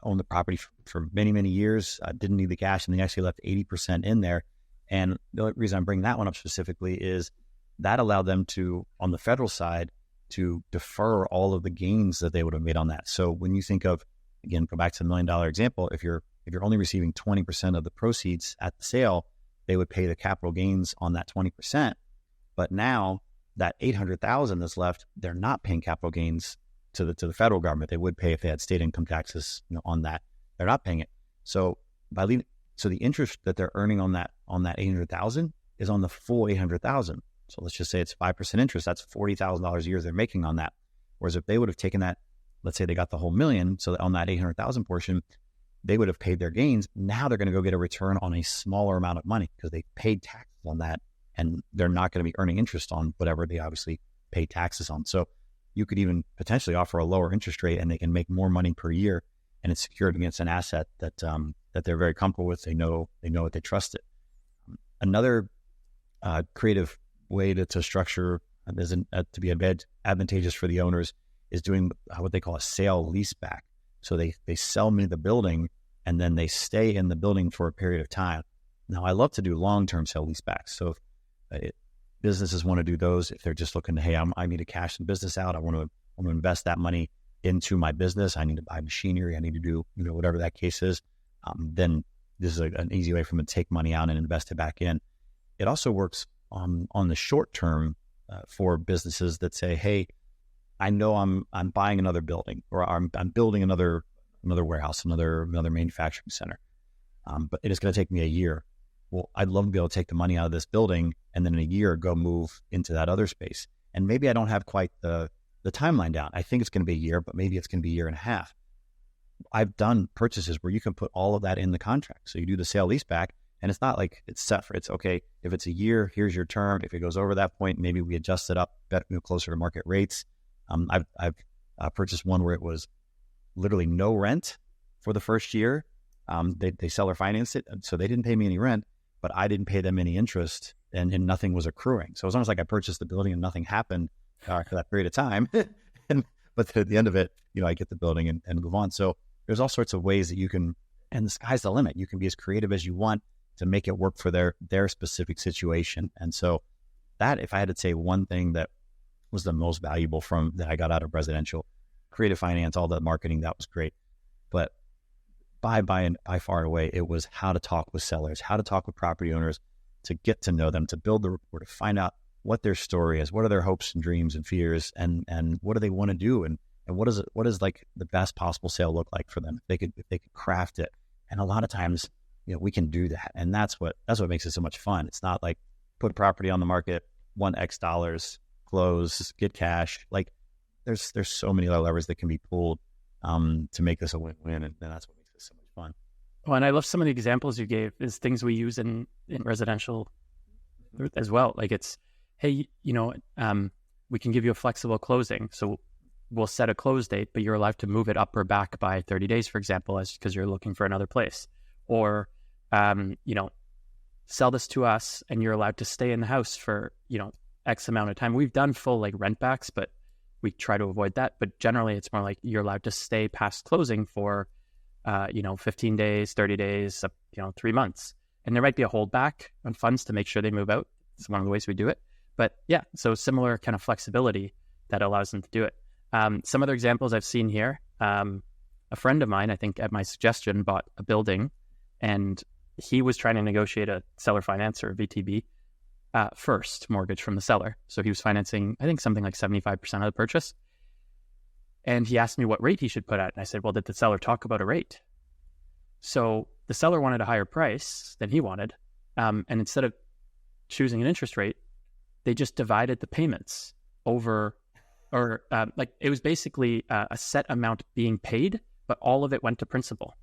Speaker 2: owned the property for many, many years, didn't need the cash, and they actually left 80% in there. And the only reason I'm bringing that one up specifically is that allowed them to, on the federal side, to defer all of the gains that they would have made on that. So when you think of, again, go back to the $1 million example, if you're only receiving 20% of the proceeds at the sale, they would pay the capital gains on that 20%. But now that $800,000 that's left, they're not paying capital gains to the federal government. They would pay if they had state income taxes, on that. They're not paying it. So so the interest that they're earning on that $800,000 is on the full $800,000. So let's just say it's 5% interest. That's $40,000 a year they're making on that. Whereas if they would have taken that, let's say they got the whole $1 million, so on that $800,000 portion, they would have paid their gains. Now they're going to go get a return on a smaller amount of money because they paid taxes on that, and they're not going to be earning interest on whatever they obviously pay taxes on. So you could even potentially offer a lower interest rate, and they can make more money per year, and it's secured against an asset that they're very comfortable with. They know it, they trust it. Another creative way to structure to be advantageous for the owners is doing what they call a sale leaseback. So they sell me the building, and then they stay in the building for a period of time. Now, I love to do long-term sale leasebacks. So if businesses want to do those, if they're just looking to, hey, I need to cash some business out, I want to invest that money into my business, I need to buy machinery, I need to do whatever that case is, then this is an easy way for them to take money out and invest it back in. It also works on the short term for businesses that say, hey, I know I'm buying another building, or I'm building another warehouse, another manufacturing center, but it is going to take me a year. Well, I'd love to be able to take the money out of this building and then in a year go move into that other space. And maybe I don't have quite the timeline down. I think it's going to be a year, but maybe it's going to be a year and a half. I've done purchases where you can put all of that in the contract. So you do the sale leaseback, and it's not like it's set for, it's okay, if it's a year, here's your term. If it goes over that point, maybe we adjust it up better, closer to market rates. I've purchased one where it was literally no rent for the first year. They seller financed it, so they didn't pay me any rent, but I didn't pay them any interest, and nothing was accruing. So it was almost like I purchased the building and nothing happened for that period of time. But at the end of it, I get the building and move on. So there's all sorts of ways that you can, and the sky's the limit. You can be as creative as you want to make it work for their specific situation. And so that, if I had to say one thing that was the most valuable that I got out of residential, creative finance, all that marketing, that was great. But by far and away, it was how to talk with sellers, how to talk with property owners, to get to know them, to build the rapport, to find out what their story is, what are their hopes and dreams and fears, and what do they want to do, and what is like the best possible sale look like for them if they could craft it. And a lot of times, we can do that, and that's what makes it so much fun. It's not like put property on the market, want X dollars, close, get cash. Like there's so many other levers that can be pulled to make this a win-win, and that's what makes this so much fun.
Speaker 1: Well, and I love some of the examples you gave is things we use in residential as well. Like it's, hey, we can give you a flexible closing. So we'll set a close date, but you're allowed to move it up or back by 30 days, for example, because you're looking for another place. Or, sell this to us and you're allowed to stay in the house for, X amount of time. We've done full rent backs, but we try to avoid that. But generally it's more like you're allowed to stay past closing for 15 days, 30 days, 3 months. And there might be a holdback on funds to make sure they move out. It's one of the ways we do it. But yeah, so similar kind of flexibility that allows them to do it. Some other examples I've seen here, a friend of mine, I think at my suggestion, bought a building, and he was trying to negotiate a seller finance or VTB first mortgage from the seller. So he was financing, I think, something like 75% of the purchase. And he asked me what rate he should put at. And I said, well, did the seller talk about a rate? So the seller wanted a higher price than he wanted. And instead of choosing an interest rate, they just divided the payments over, or it was basically a set amount being paid, but all of it went to principal.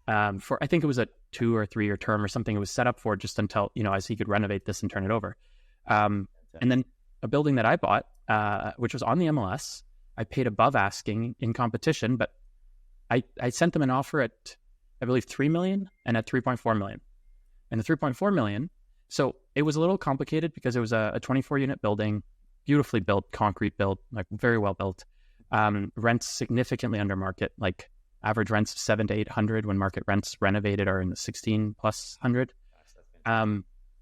Speaker 1: For, I think it was a 2 or 3 year term or something. It was set up for just until, as he could renovate this and turn it over. And then a building that I bought, which was on the MLS, I paid above asking in competition, but I sent them an offer at, I believe, 3 million and at 3.4 million. And the 3.4 million, so it was a little complicated because it was a 24 unit building, beautifully built, concrete built, like very well built. Rents significantly under market, like average rents of 700 to 800 when market rents renovated are in the 16 plus 100.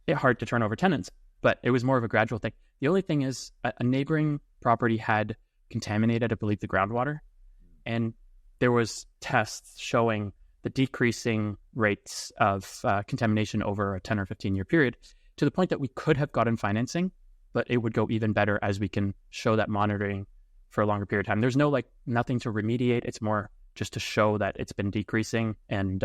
Speaker 1: It's hard to turn over tenants, but it was more of a gradual thing. The only thing is a neighboring property had contaminated, I believe, the groundwater. And there was tests showing the decreasing rates of contamination over a 10 or 15 year period to the point that we could have gotten financing, but it would go even better as we can show that monitoring for a longer period of time. There's no nothing to remediate. It's more just to show that it's been decreasing and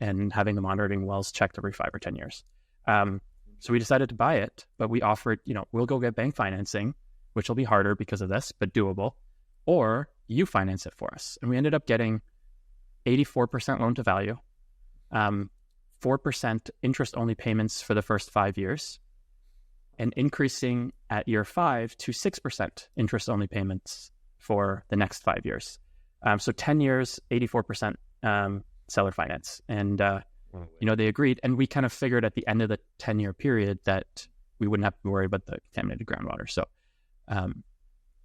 Speaker 1: having the monitoring wells checked every 5 or 10 years. So we decided to buy it, but we offered, we'll go get bank financing, which will be harder because of this, but doable, or you finance it for us. And we ended up getting 84% loan to value, 4% interest only payments for the first 5 years, and increasing at year 5 to 6% interest only payments for the next 5 years. So 10 years, 84% seller finance. And, they agreed. And we kind of figured at the end of the 10-year period that we wouldn't have to worry about the contaminated groundwater. So,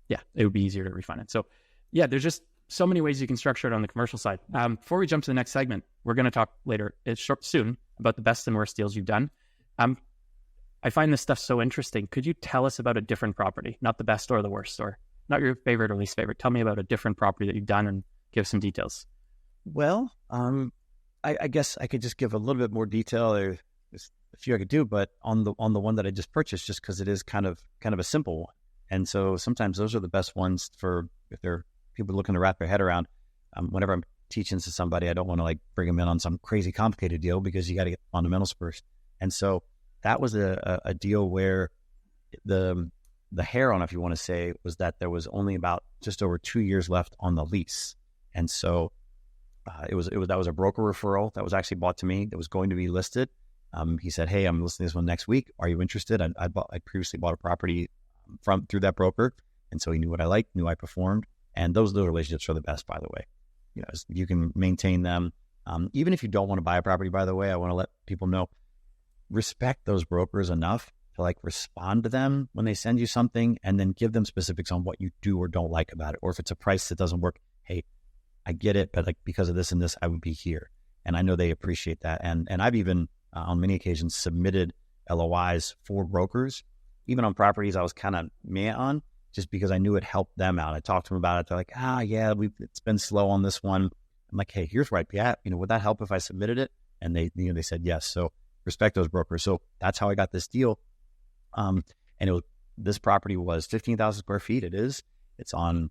Speaker 1: it would be easier to refinance. So, there's just so many ways you can structure it on the commercial side. Before we jump to the next segment, we're going to talk later, soon, about the best and worst deals you've done. I find this stuff so interesting. Could you tell us about a different property, not the best or the worst, or not your favorite or least favorite? Tell me about a different property that you've done and give some details.
Speaker 2: Well, I guess I could just give a little bit more detail. There's a few I could do, but on the one that I just purchased, just because it is kind of a simple one. And so sometimes those are the best ones for if they're people looking to wrap their head around. Whenever I'm teaching to somebody, I don't want to bring them in on some crazy complicated deal because you got to get fundamentals first. And so that was a deal where the hair on, if you want to say, was that there was only about just over 2 years left on the lease. And so that was a broker referral that was actually bought to me that was going to be listed. He said, "Hey, I'm listing this one next week. Are you interested?" I previously bought a property through that broker. And so he knew what I liked, knew I performed. And those relationships are the best, by the way. You can maintain them. Even if you don't want to buy a property, by the way, I want to let people know, respect those brokers enough to respond to them when they send you something and then give them specifics on what you do or don't like about it. Or if it's a price that doesn't work, hey, I get it, but because of this and this, I would be here. And I know they appreciate that. And I've even on many occasions submitted LOIs for brokers, even on properties I was kind of meh on, just because I knew it helped them out. I talked to them about it. They're like, it's been slow on this one. I'm like, hey, here's where I'd be at. Would that help if I submitted it? And they said yes. So respect those brokers. So that's how I got this deal. This property was 15,000 square feet. It's on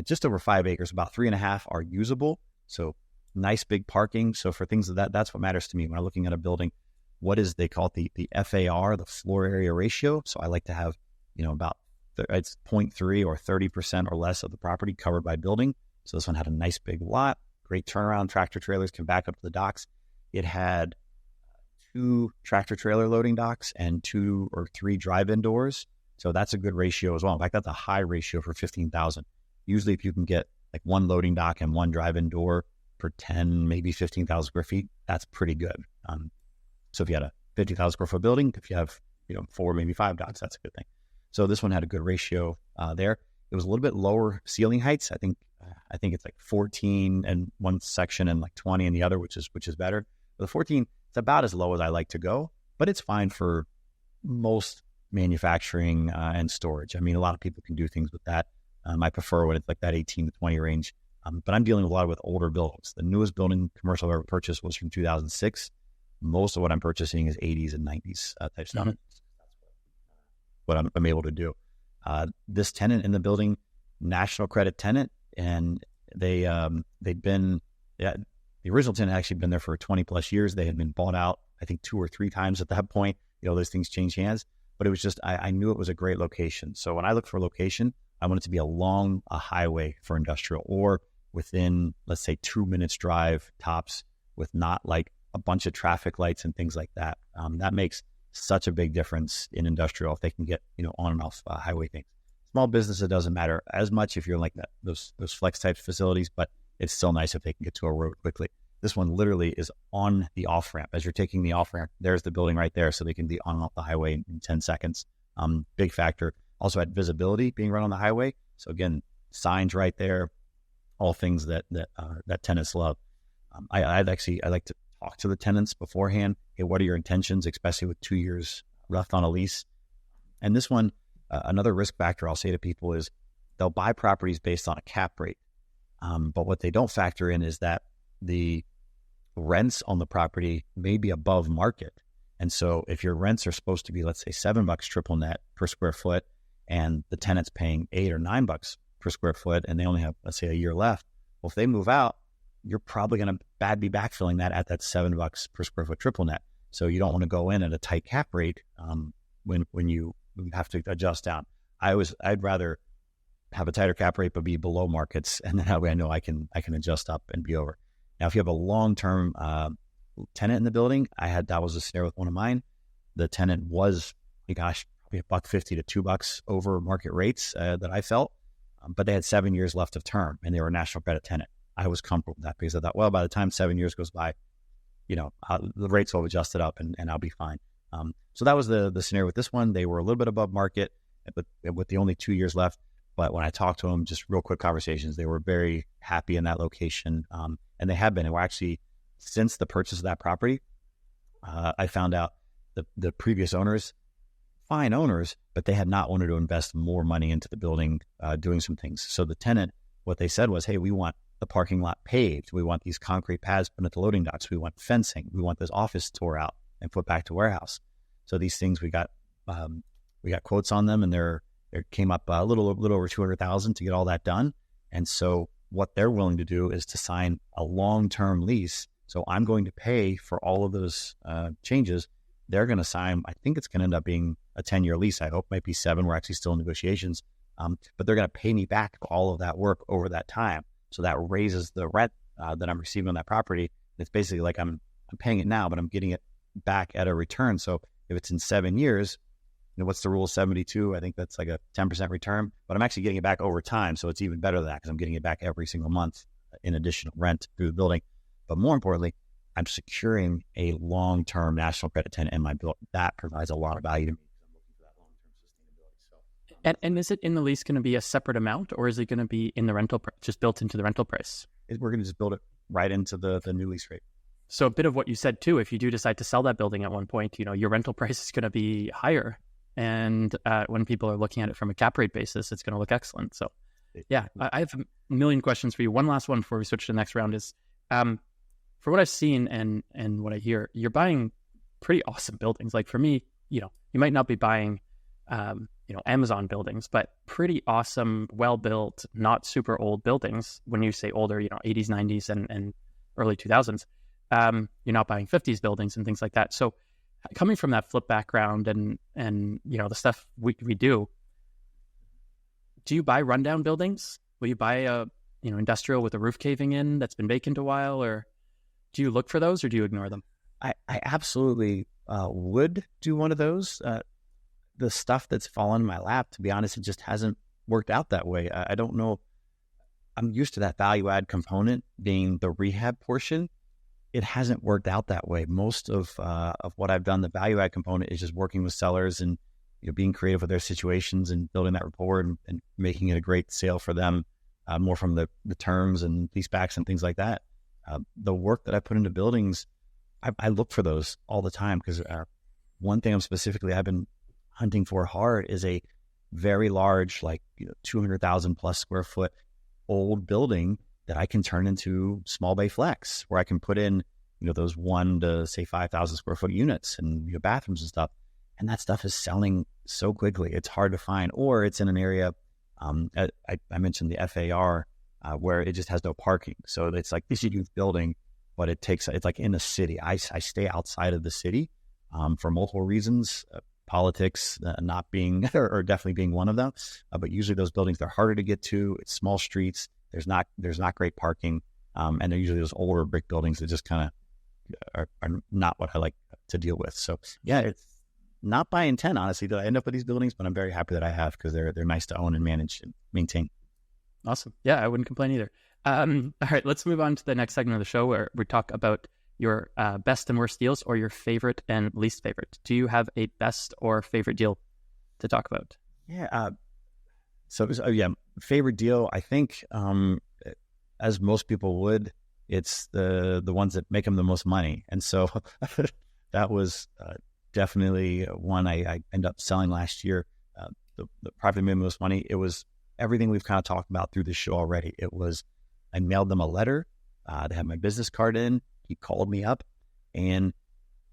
Speaker 2: just over 5 acres. About 3.5 are usable. So nice big parking. So for things like that, that's what matters to me when I'm looking at a building. What is they call it the FAR, the floor area ratio. So I like to have about it's 0.3 or 30% or less of the property covered by building. So this one had a nice big lot, great turnaround. Tractor trailers can back up to the docks. It had 2 tractor trailer loading docks and 2 or 3 drive-in doors. So that's a good ratio as well. In fact, that's a high ratio for 15,000. Usually if you can get 1 loading dock and 1 drive-in door per 10, maybe 15,000 square feet, that's pretty good. So if you had a 50,000 square foot building, if you have 4, maybe 5 docks, that's a good thing. So this one had a good ratio there. It was a little bit lower ceiling heights. I think I think it's like 14 in one section and like 20 in the other, which is better. But the 14, it's about as low as I like to go, but it's fine for most manufacturing and storage. I mean, a lot of people can do things with that. I prefer when it's like that 18 to 20 range. But I'm dealing a lot with older buildings. The newest building commercial I've ever purchased was from 2006. Most of what I'm purchasing is 80s and 90s type stuff. That's what I'm able to do. This tenant in the building, national credit tenant, and they'd been, the original tenant had actually been there for 20 plus years. They had been bought out, I think 2 or 3 times at that point. Those things change hands, but it was just, I knew it was a great location. So when I look for a location, I want it to be along a highway for industrial or within, let's say, 2 minutes drive tops, with not like a bunch of traffic lights and things like that. That makes such a big difference in industrial if they can get, on and off highway things. Small business, it doesn't matter as much if you're like that, those flex type facilities, but it's still nice if they can get to a road quickly. This one literally is on the off ramp. As you're taking the off ramp, there's the building right there, so they can be on and off the highway in 10 seconds. Big factor. Also had visibility being right on the highway. So again, signs right there, all things that tenants love. I like to talk to the tenants beforehand. Hey, what are your intentions, especially with 2 years left on a lease? And this one, another risk factor I'll say to people is they'll buy properties based on a cap rate. But what they don't factor in is that the rents on the property may be above market. And so if your rents are supposed to be, let's say, $7 triple net per square foot, and the tenant's paying $8 or $9 per square foot, and they only have, let's say, a year left, well, if they move out, you're probably going to be backfilling that at that $7 per square foot triple net. So you don't want to go in at a tight cap rate when you have to adjust down. I'd rather have a tighter cap rate but be below markets, and then that way I know I can adjust up and be over. Now, if you have a long-term tenant in the building, that was a scenario with one of mine. The tenant was, probably $1.50 to $2 over market rates that I felt, but they had 7 years left of term, and they were a national credit tenant. I was comfortable with that because I thought, well, by the time 7 years goes by, the rates will have adjusted up and I'll be fine. So that was the scenario with this one. They were a little bit above market, but with the only 2 years left. But when I talked to them, just real quick conversations, they were very happy in that location. And they have been. And we're actually, since the purchase of that property, I found out the previous owners, fine owners, but they had not wanted to invest more money into the building, doing some things. So the tenant, what they said was, hey, we want the parking lot paved. We want these concrete pads put at the loading docks. We want fencing. We want this office tore out and put back to warehouse. So these things we got quotes on them, and they came up a little over $200,000 to get all that done. And so what they're willing to do is to sign a long-term lease. So I'm going to pay for all of those changes. They're going to sign, I think it's going to end up being a 10-year lease. I hope it might be 7. We're actually still in negotiations. But they're going to pay me back for all of that work over that time. So that raises the rent that I'm receiving on that property. It's basically like I'm paying it now, but I'm getting it back at a return. So if it's in 7 years, what's the rule of 72? I think that's like a 10% return, but I'm actually getting it back over time. So it's even better than that because I'm getting it back every single month in additional rent through the building. But more importantly, I'm securing a long-term national credit tenant in my building. That provides a lot of value to me because I'm looking for that long-term sustainability. So,
Speaker 1: and is it in the lease going to be a separate amount, or is it going to be in the rental, just built into the rental price?
Speaker 2: We're going to just build it right into the new lease rate.
Speaker 1: So a bit of what you said too, if you do decide to sell that building at one point, your rental price is going to be higher. And when people are looking at it from a cap rate basis, it's going to look excellent. So yeah, I have a million questions for you. One last one before we switch to the next round is, for what I've seen and what I hear, you're buying pretty awesome buildings. Like for me, you might not be buying, Amazon buildings, but pretty awesome, well-built, not super old buildings. When you say older, 80s, 90s, and early 2000s, you're not buying 50s buildings and things like that. So coming from that flip background and the stuff we do you buy rundown buildings? Will you buy a industrial with a roof caving in that's been vacant a while, or do you look for those, or do you ignore them?
Speaker 2: I absolutely would do one of those. The stuff that's fallen in my lap, to be honest, it just hasn't worked out that way. I don't know. I'm used to that value add component being the rehab portion. It hasn't worked out that way. Most of what I've done, the value add component is just working with sellers and being creative with their situations and building that rapport and making it a great sale for them. more from the terms and leasebacks and things like that. The work that I put into buildings, I look for those all the time because one thing I've been hunting for hard is a very large, 200,000 plus square foot old building that I can turn into small bay flex, where I can put in, those 1 to say 5,000 square foot units and bathrooms and stuff. And that stuff is selling so quickly. It's hard to find, or it's in an area. I mentioned the FAR where it just has no parking. So it's like this huge building, but it's like in the city. I stay outside of the city for multiple reasons. Politics not being, or definitely being one of them. But usually those buildings, they're harder to get to. It's small streets. There's not great parking. And they're usually those older brick buildings that just kind of are not what I like to deal with. So yeah, it's not by intent, honestly, that I end up with these buildings, but I'm very happy that I have, because they're nice to own and manage and maintain.
Speaker 1: Awesome. Yeah, I wouldn't complain either. All right, let's move on to the next segment of the show, where we talk about your best and worst deals, or your favorite and least favorite. Do you have a best or favorite deal to talk about?
Speaker 2: Yeah. Favorite deal, I think, as most people would, it's the ones that make them the most money. And so that was definitely one I ended up selling last year. The property made me the most money. It was everything we've kind of talked about through this show already. It was, I mailed them a letter. They had my business card in. He called me up, and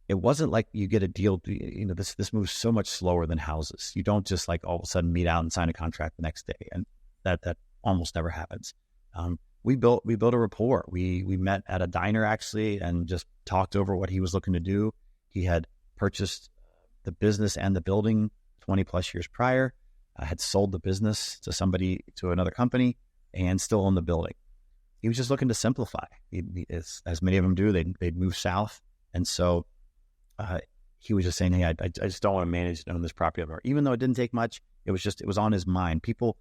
Speaker 2: it wasn't like you get a deal. This moves so much slower than houses. You don't just all of a sudden meet out and sign a contract the next day, and that almost never happens. We built a rapport. We met at a diner actually, and just talked over what he was looking to do. He had purchased the business and the building 20 plus years prior. I had sold the business to another company, and still owned the building. He was just looking to simplify. As many of them do, they'd move south. And so he was just saying, hey, I just don't want to manage and own this property anymore. Even though it didn't take much, it was on his mind. People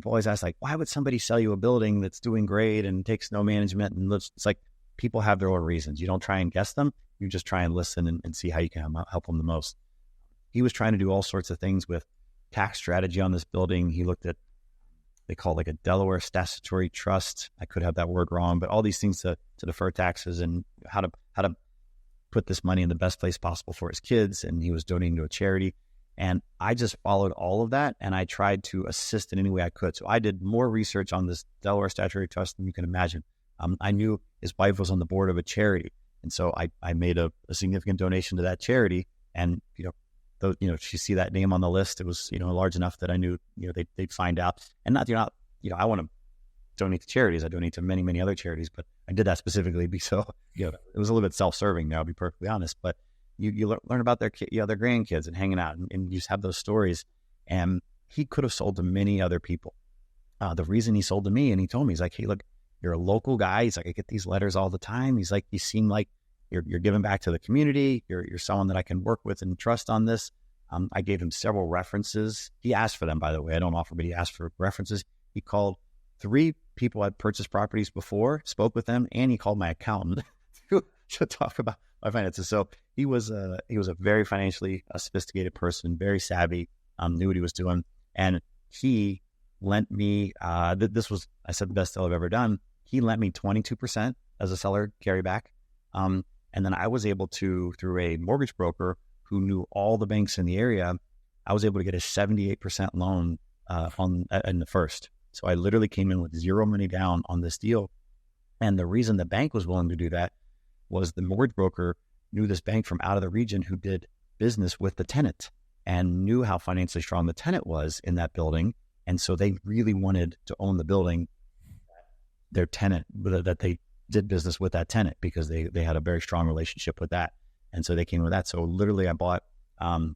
Speaker 2: always ask, why would somebody sell you a building that's doing great and takes no management? And it's like, people have their own reasons. You don't try and guess them. You just try and listen and see how you can help them the most. He was trying to do all sorts of things with tax strategy on this building. He looked at, they call it a Delaware statutory trust. I could have that word wrong, but all these things to defer taxes and how to put this money in the best place possible for his kids. And he was donating to a charity. And I just followed all of that, and I tried to assist in any way I could. So I did more research on this Delaware statutory trust than you can imagine. I knew his wife was on the board of a charity. And so I made a significant donation to that charity. And, she see that name on the list. It was, large enough that I knew, they'd find out. And I want to donate to charities. I donate to many, many other charities, but I did that specifically because, it was a little bit self-serving now, to be perfectly honest. But you learn about their grandkids and hanging out, and you just have those stories. And he could have sold to many other people. The reason he sold to me, and he told me, he's like, hey, look, you're a local guy. He's like, I get these letters all the time. He's like, you seem like you're giving back to the community. You're someone that I can work with and trust on this. I gave him several references. He asked for them, by the way. I don't offer, but he asked for references. He called 3 people I'd purchased properties before, spoke with them, and he called my accountant to talk about my finances. So he was a very financially sophisticated person, very savvy, knew what he was doing. And he lent me, this was, I said, the best deal I've ever done. He lent me 22% as a seller carryback. And then I was able to, through a mortgage broker who knew all the banks in the area, I was able to get a 78% loan in the first. So I literally came in with 0 money down on this deal. And the reason the bank was willing to do that was the mortgage broker knew this bank from out of the region who did business with the tenant and knew how financially strong the tenant was in that building. And so they really wanted to own the building, their tenant, that they did business with that tenant, because they had a very strong relationship with that. And so they came with that. So literally I bought the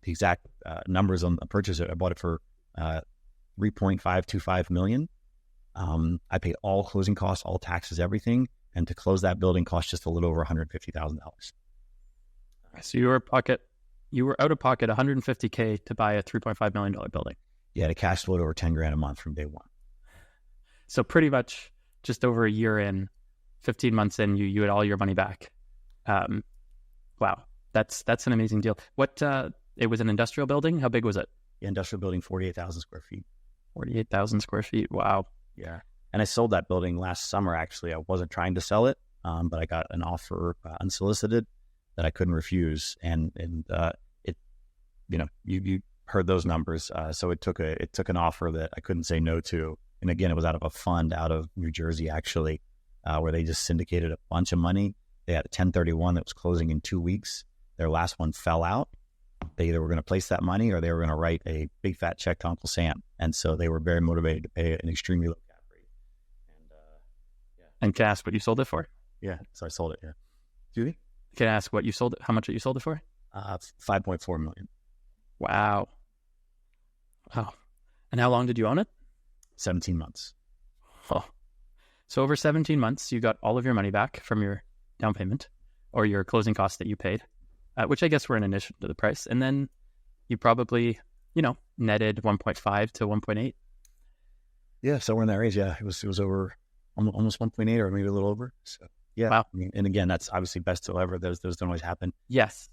Speaker 2: exact numbers on the purchase. I bought it for $3.525 million. I paid all closing costs, all taxes, everything. And to close that building cost just a little over $150,000.
Speaker 1: So you were out of pocket $150K to buy a $3.5 million building.
Speaker 2: Yeah, the cash flowed over 10 grand a month from day one.
Speaker 1: So pretty much just over a year in, 15 months in, you had all your money back. Wow, that's an amazing deal. It was an industrial building. How big was it?
Speaker 2: Yeah, industrial building, 48,000 square feet.
Speaker 1: 48,000 square feet. Wow.
Speaker 2: Yeah. And I sold that building last summer. Actually, I wasn't trying to sell it, but I got an offer unsolicited that I couldn't refuse. And it, you heard those numbers. So it took an offer that I couldn't say no to. And again, it was out of a fund out of New Jersey, actually, where they just syndicated a bunch of money. They had a 1031 that was closing in 2 weeks. Their last one fell out. They either were going to place that money or they were going to write a big fat check to Uncle Sam. And so they were very motivated to pay an extremely low cap rate.
Speaker 1: And can I ask what you sold it for?
Speaker 2: Yeah. So I sold it. Yeah. Judy?
Speaker 1: Can I ask what you sold it? How much you sold it for?
Speaker 2: 5.4 million.
Speaker 1: Wow. And how long did you own it?
Speaker 2: 17 months.
Speaker 1: Oh. So over 17 months, you got all of your money back from your down payment or your closing costs that you paid, which I guess were in addition to the price. And then you probably, netted 1.5 to 1.8.
Speaker 2: Yeah, somewhere in that range. Yeah, it was over almost 1.8 or maybe a little over. So yeah,
Speaker 1: wow.
Speaker 2: And again, that's obviously best till ever. Those don't always happen.
Speaker 1: Yes.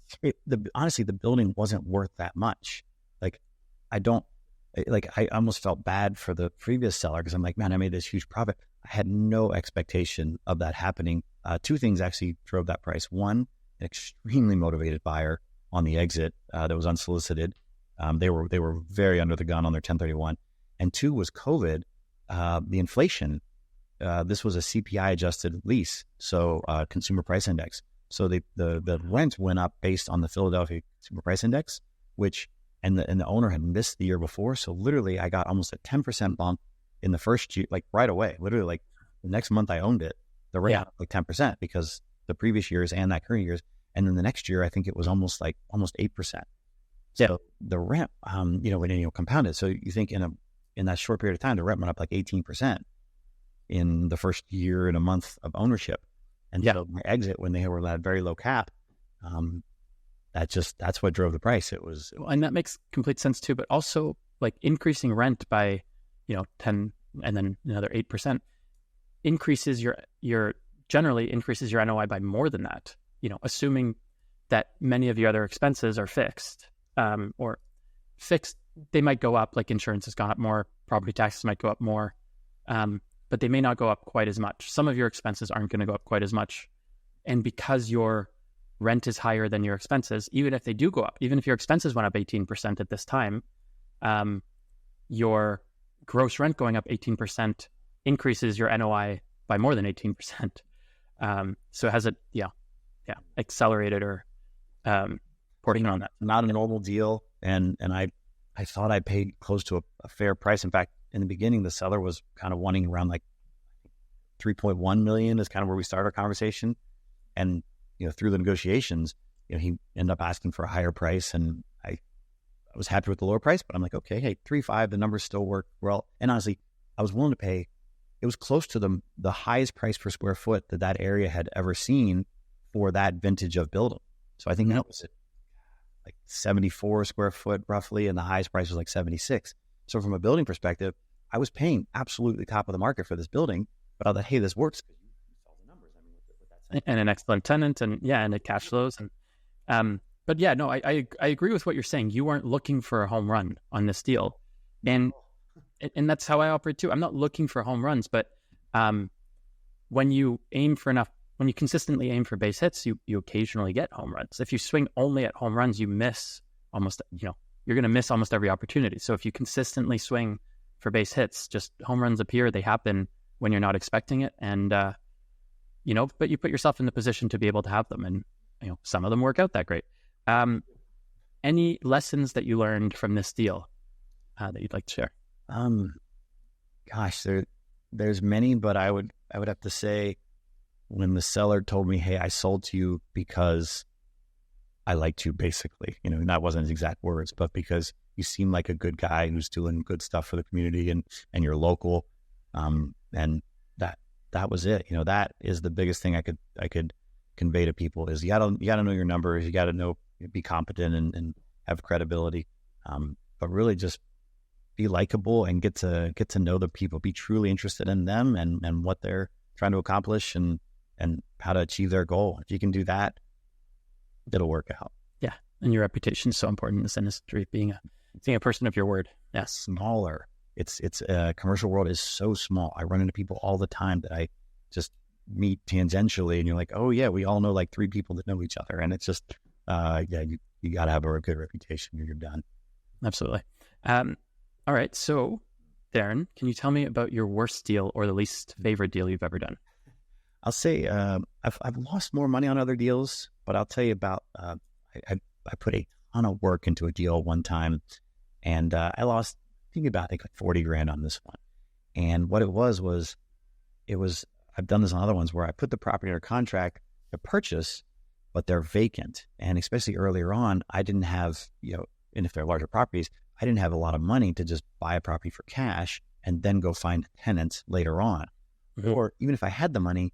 Speaker 2: Honestly, the building wasn't worth that much. I almost felt bad for the previous seller because I'm like, man, I made this huge profit. I had no expectation of that happening. Two things actually drove that price. One, an extremely motivated buyer on the exit that was unsolicited. They were very under the gun on their 1031. And two was COVID, the inflation. This was a CPI adjusted lease, so consumer price index. So the rent went up based on the Philadelphia Consumer Price Index, and the owner had missed the year before. So literally, I got almost a 10% bump in the first year, like right away. Literally, like the next month I owned it, the rate like 10% because the previous years and that current years, and then the next year I think it was almost 8%. So the rent, when compounded. So you think in that short period of time, the rent went up like 18% in the first year and a month of ownership. And so my exit when they were at very low cap, that's what drove the price. It was,
Speaker 1: and that makes complete sense too. But also like increasing rent by 10 and then another 8% generally increases your NOI by more than that. Assuming that many of your other expenses are fixed, or fixed, they might go up. Like insurance has gone up more, property taxes might go up more, but they may not go up quite as much. Some of your expenses aren't going to go up quite as much, and because your rent is higher than your expenses, even if they do go up, even if your expenses went up 18% at this time, your gross rent going up 18% increases your NOI by more than 18%. So it has accelerated or porting on that.
Speaker 2: Not a normal deal. And I thought I paid close to a fair price. In fact, in the beginning, the seller was kind of wanting around like 3.1 million is kind of where we started our conversation. And through the negotiations, he ended up asking for a higher price, and I was happy with the lower price. But I'm like, okay, hey, 3.5, the numbers still work well. And honestly, I was willing to pay. It was close to the highest price per square foot that area had ever seen for that vintage of building. So I think that was like 74 square foot roughly, and the highest price was like 76. So from a building perspective, I was paying absolutely top of the market for this building. But I thought, hey, this works.
Speaker 1: And an excellent tenant, and it cash flows, and I agree with what you're saying. You weren't looking for a home run on this deal, and that's how I operate too. I'm not looking for home runs, but when you consistently aim for base hits, you occasionally get home runs. If you swing only at home runs, you miss almost. You're going to miss almost every opportunity. So if you consistently swing for base hits, just home runs appear. They happen when you're not expecting it, and but you put yourself in the position to be able to have them, and some of them work out that great. Any lessons that you learned from this deal that you'd like to share?
Speaker 2: Gosh, there's many, but I would have to say when the seller told me, hey, I sold to you because I liked you, basically, that wasn't his exact words, but because you seem like a good guy who's doing good stuff for the community and you're local. And that was it. That is the biggest thing I could convey to people is you gotta know your numbers. You gotta be competent and have credibility. But really just be likable and get to know the people, be truly interested in them and what they're trying to accomplish and how to achieve their goal. If you can do that, it'll work out.
Speaker 1: Yeah. And your reputation is so important in this industry, being a person of your word. Yes.
Speaker 2: Smaller. It's commercial world is so small. I run into people all the time that I just meet tangentially, and you're like, oh yeah, we all know like 3 people that know each other, and it's just you got to have a good reputation or you're done.
Speaker 1: Absolutely. All right, so Darren, can you tell me about your worst deal or the least favorite deal you've ever done?
Speaker 2: I'll say I've lost more money on other deals, but I'll tell you about I put a ton of work into a deal one time, and I lost I think like 40 grand on this one. And what it was I've done this on other ones where I put the property under contract to purchase, but they're vacant. And especially earlier on, I didn't have, and if they're larger properties, I didn't have a lot of money to just buy a property for cash and then go find tenants later on. Mm-hmm. Or even if I had the money,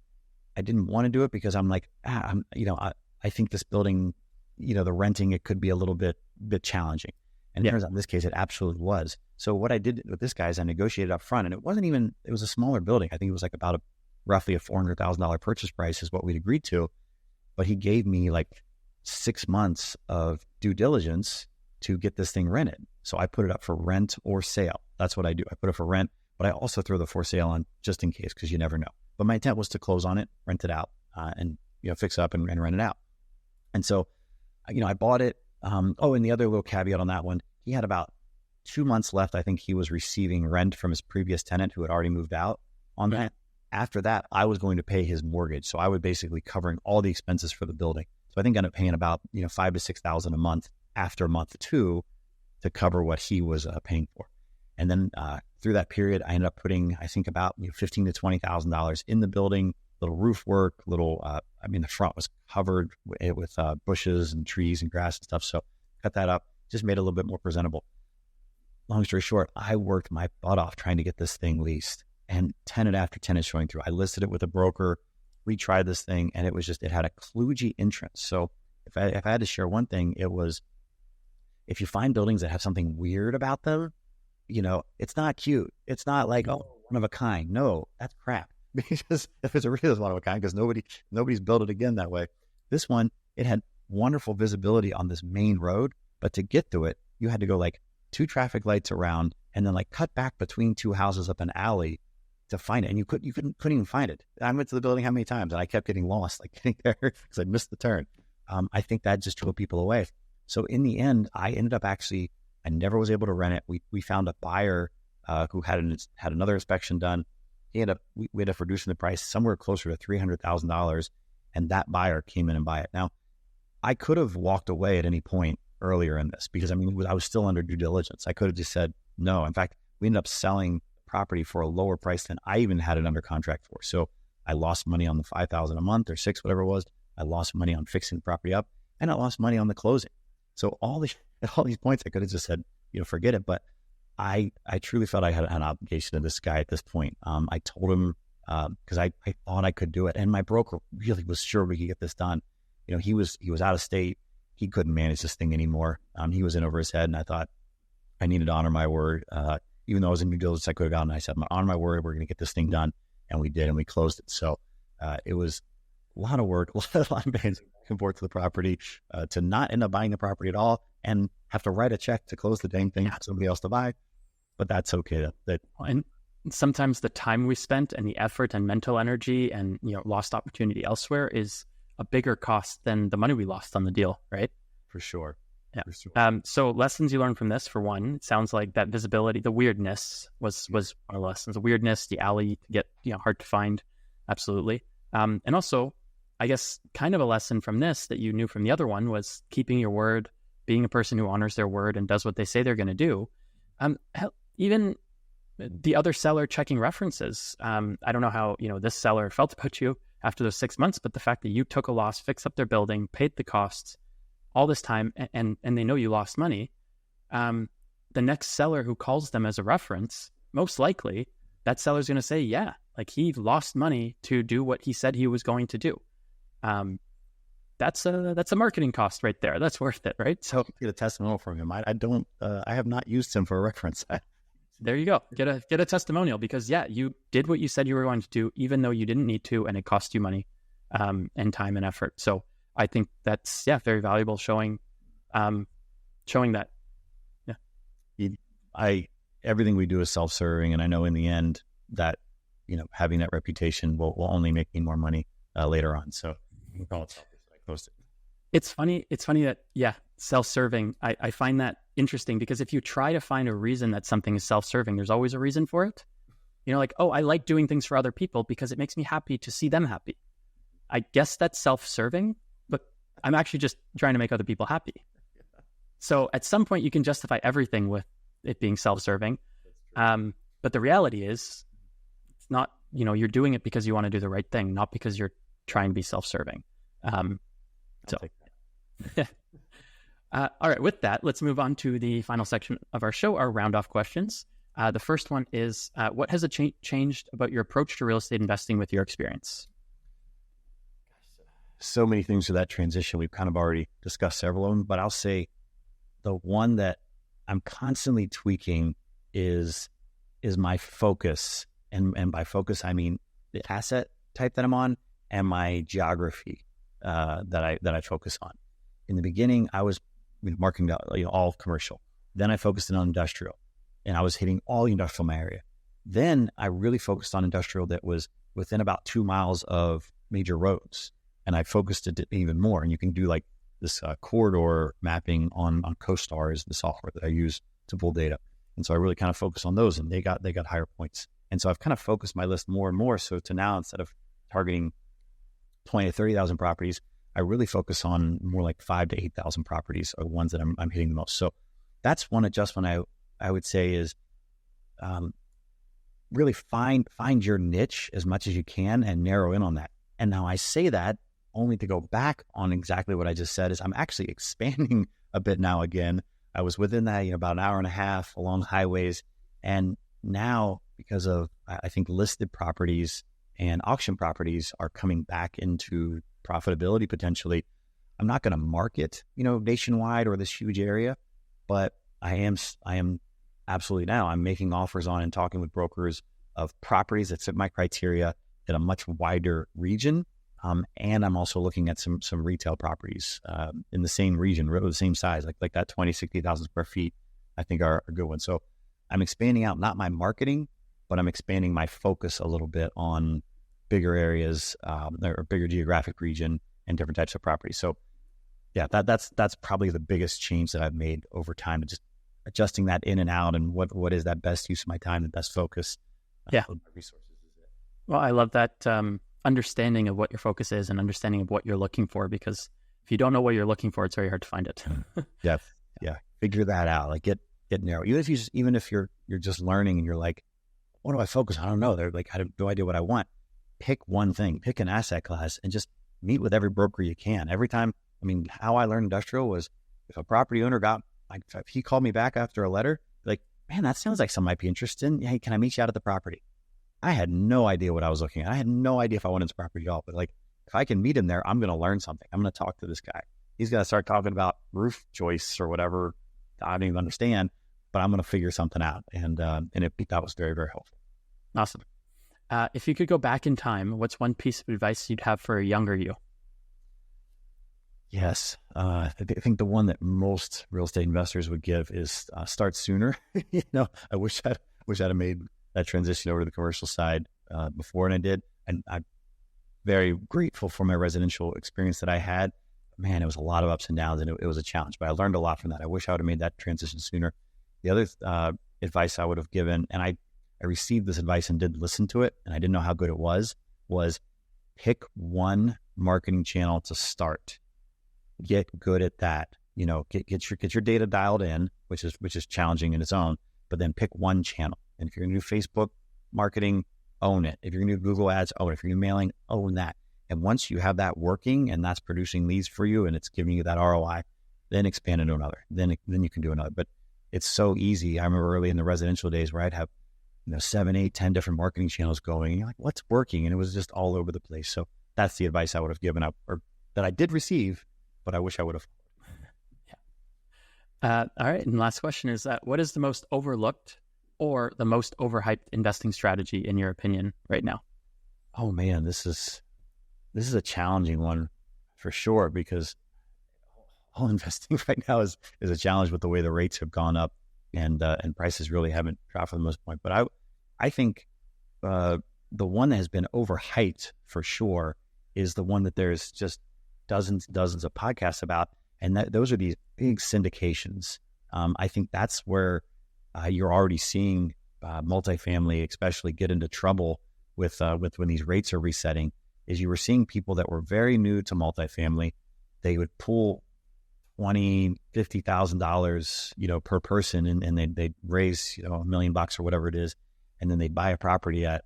Speaker 2: I didn't want to do it because I'm like, I think this building, the renting, it could be a little bit challenging. And it turns out in this case, it absolutely was. So what I did with this guy is I negotiated up front, and it was a smaller building. I think it was like about roughly a $400,000 purchase price is what we'd agreed to. But he gave me like 6 months of due diligence to get this thing rented. So I put it up for rent or sale. That's what I do. I put it for rent, but I also throw the for sale on just in case, because you never know. But my intent was to close on it, rent it out, and fix up and rent it out. And so, I bought it. And the other little caveat on that one, he had about 2 months left. I think he was receiving rent from his previous tenant who had already moved out on that. After that, I was going to pay his mortgage. So I was basically covering all the expenses for the building. So I think I ended up paying about, $5,000 to $6,000 a month after month 2 to cover what he was paying for. And then through that period, I ended up putting, I think about $15,000 to $20,000 in the building, little roof work, the front was covered with bushes and trees and grass and stuff. So cut that up, just made it a little bit more presentable. Long story short, I worked my butt off trying to get this thing leased, and tenant after tenant showing through. I listed it with a broker. We tried this thing, and it had a kludgy entrance. So if I had to share one thing, it was, if you find buildings that have something weird about them, it's not cute. It's not like, oh, one of a kind. No, that's crap. Because if it's a real one of a kind, because nobody's built it again that way. This one, it had wonderful visibility on this main road, but to get to it, you had to go like 2 traffic lights around and then like cut back between 2 houses up an alley to find it. And you couldn't even find it. I went to the building how many times, and I kept getting lost, like getting there because I missed the turn. I think that just drove people away. So in the end, I ended up I never was able to rent it. We found a buyer who had another inspection done. We ended up reducing the price somewhere closer to $300,000, and that buyer came in and buy it. Now, I could have walked away at any point earlier in this because I was still under due diligence. I could have just said no. In fact, we ended up selling property for a lower price than I even had it under contract for. So I lost money on the $5,000 a month or $6,000, whatever it was. I lost money on fixing the property up, and I lost money on the closing. So all these points, I could have just said, forget it. But I truly felt I had an obligation to this guy at this point. I told him because I thought I could do it, and my broker really was sure we could get this done. He was out of state. He couldn't manage this thing anymore. He was in over his head, and I thought I needed to honor my word. Even though I was in due diligence, I could have gone and I said, I'm going to honor my word. We're going to get this thing done, and we did, and we closed it. So it was a lot of work, a lot of bands back and forth to the property, to not end up buying the property at all and have to write a check to close the dang thing for somebody else to buy. But that's okay.
Speaker 1: And sometimes the time we spent and the effort and mental energy and lost opportunity elsewhere is a bigger cost than the money we lost on the deal, right?
Speaker 2: For sure.
Speaker 1: Yeah.
Speaker 2: For sure.
Speaker 1: So lessons you learned from this, for one, it sounds like that visibility, the weirdness was one of the lessons. The weirdness, the alley to get hard to find, absolutely. And also, I guess kind of a lesson from this that you knew from the other one was keeping your word, being a person who honors their word and does what they say they're going to do. Even the other seller checking references. I don't know how this seller felt about you after those 6 months, but the fact that you took a loss, fixed up their building, paid the costs all this time, and they know you lost money. The next seller who calls them as a reference, most likely that seller's going to say, yeah, like he lost money to do what he said he was going to do. That's a marketing cost right there. That's worth it, right? So
Speaker 2: get a testimonial from him. I have not used him for a reference.
Speaker 1: There you go. Get a testimonial because you did what you said you were going to do, even though you didn't need to, and it cost you money, and time and effort. So I think that's very valuable, showing that. Yeah.
Speaker 2: everything we do is self-serving. And I know in the end that, having that reputation will only make me more money later on. So we call it self-serving.
Speaker 1: It's funny that, self-serving, I find that interesting because if you try to find a reason that something is self-serving, there's always a reason for it. Like, oh, I like doing things for other people because it makes me happy to see them happy. I guess that's self-serving, but I'm actually just trying to make other people happy. So at some point you can justify everything with it being self-serving. But the reality is it's not, you're doing it because you want to do the right thing, not because you're trying to be self-serving. All right, with that, let's move on to the final section of our show, our round-off questions. The first one is, what has changed about your approach to real estate investing with your experience?
Speaker 2: So many things to that transition. We've kind of already discussed several of them, but I'll say the one that I'm constantly tweaking is my focus. And by focus, I mean the asset type that I'm on and my geography that I focus on. In the beginning, I was marketing all commercial. Then I focused in on industrial, and I was hitting all industrial in my area. Then I really focused on industrial that was within about 2 miles of major roads, and I focused it even more. And you can do like this corridor mapping on CoStar is the software that I use to pull data. And so I really kind of focus on those, and they got higher points. And so I've kind of focused my list more and more. So to now, instead of targeting 20 to 30,000 properties, I really focus on more like 5,000 to 8,000 properties are the ones that I'm hitting the most. So that's one adjustment I would say is really find your niche as much as you can and narrow in on that. And now I say that only to go back on exactly what I just said is I'm actually expanding a bit now again. I was within that, about an hour and a half along highways. And now because of, I think, listed properties and auction properties are coming back into profitability potentially, I'm not going to market, nationwide or this huge area, but I am absolutely now I'm making offers on and talking with brokers of properties that fit my criteria in a much wider region. And I'm also looking at some retail properties in the same region, the same size, like that 20, 60,000 square feet, I think are a good one. So I'm expanding out, not my marketing, but I'm expanding my focus a little bit on bigger areas or bigger geographic region and different types of properties. So yeah, that's probably the biggest change that I've made over time, just adjusting that in and out and what is that best use of my time, the best focus.
Speaker 1: Yeah.
Speaker 2: My resources is it.
Speaker 1: Well, I love that understanding of what your focus is and understanding of what you're looking for, because if you don't know what you're looking for, it's very hard to find it.
Speaker 2: Yeah. Figure that out. Like get narrow. Even if you're just learning and you're like, what do I focus on? I don't know. They're like, I have no idea what I want. Pick one thing, pick an asset class, and just meet with every broker you can. Every time, how I learned industrial was if a property owner if he called me back after a letter, like, man, that sounds like something I might be interested in. Hey, can I meet you out at the property? I had no idea what I was looking at. I had no idea if I wanted this property at all. But like, if I can meet him there, I'm going to learn something. I'm going to talk to this guy. He's going to start talking about roof joists or whatever I don't even understand, but I'm going to figure something out. And that was very, very helpful.
Speaker 1: Awesome. If you could go back in time, what's one piece of advice you'd have for a younger you?
Speaker 2: Yes. I think the one that most real estate investors would give is start sooner. I wish I'd have made that transition over to the commercial side before, and I did. And I'm very grateful for my residential experience that I had. Man, it was a lot of ups and downs, and it was a challenge, but I learned a lot from that. I wish I would have made that transition sooner. The other advice I would have given, and I received this advice and did listen to it, and I didn't know how good it was pick one marketing channel to start. Get good at that. Get your data dialed in, which is challenging in its own, but then pick one channel. And if you're going to do Facebook marketing, own it. If you're going to do Google ads, own it. If you're going to do mailing, own that. And once you have that working and that's producing leads for you and it's giving you that ROI, then expand into another. Then you can do another. But it's so easy. I remember early in the residential days where I'd have 7, 8, 10 different marketing channels going. And you're like, what's working? And it was just all over the place. So that's the advice I would have given up, or that I did receive, but I wish I would have.
Speaker 1: Yeah. All right. And last question is, what is the most overlooked or the most overhyped investing strategy in your opinion right now?
Speaker 2: Oh man, this is a challenging one for sure, because all investing right now is a challenge with the way the rates have gone up. and prices really haven't dropped for the most part. But I think the one that has been overhyped for sure is the one that there's just dozens of podcasts about, and those are these big syndications. I think that's where you're already seeing multifamily especially get into trouble with when these rates are resetting. Is you were seeing people that were very new to multifamily, they would pull $20,000-$50,000, per person, and they'd raise, $1 million or whatever it is, and then they'd buy a property at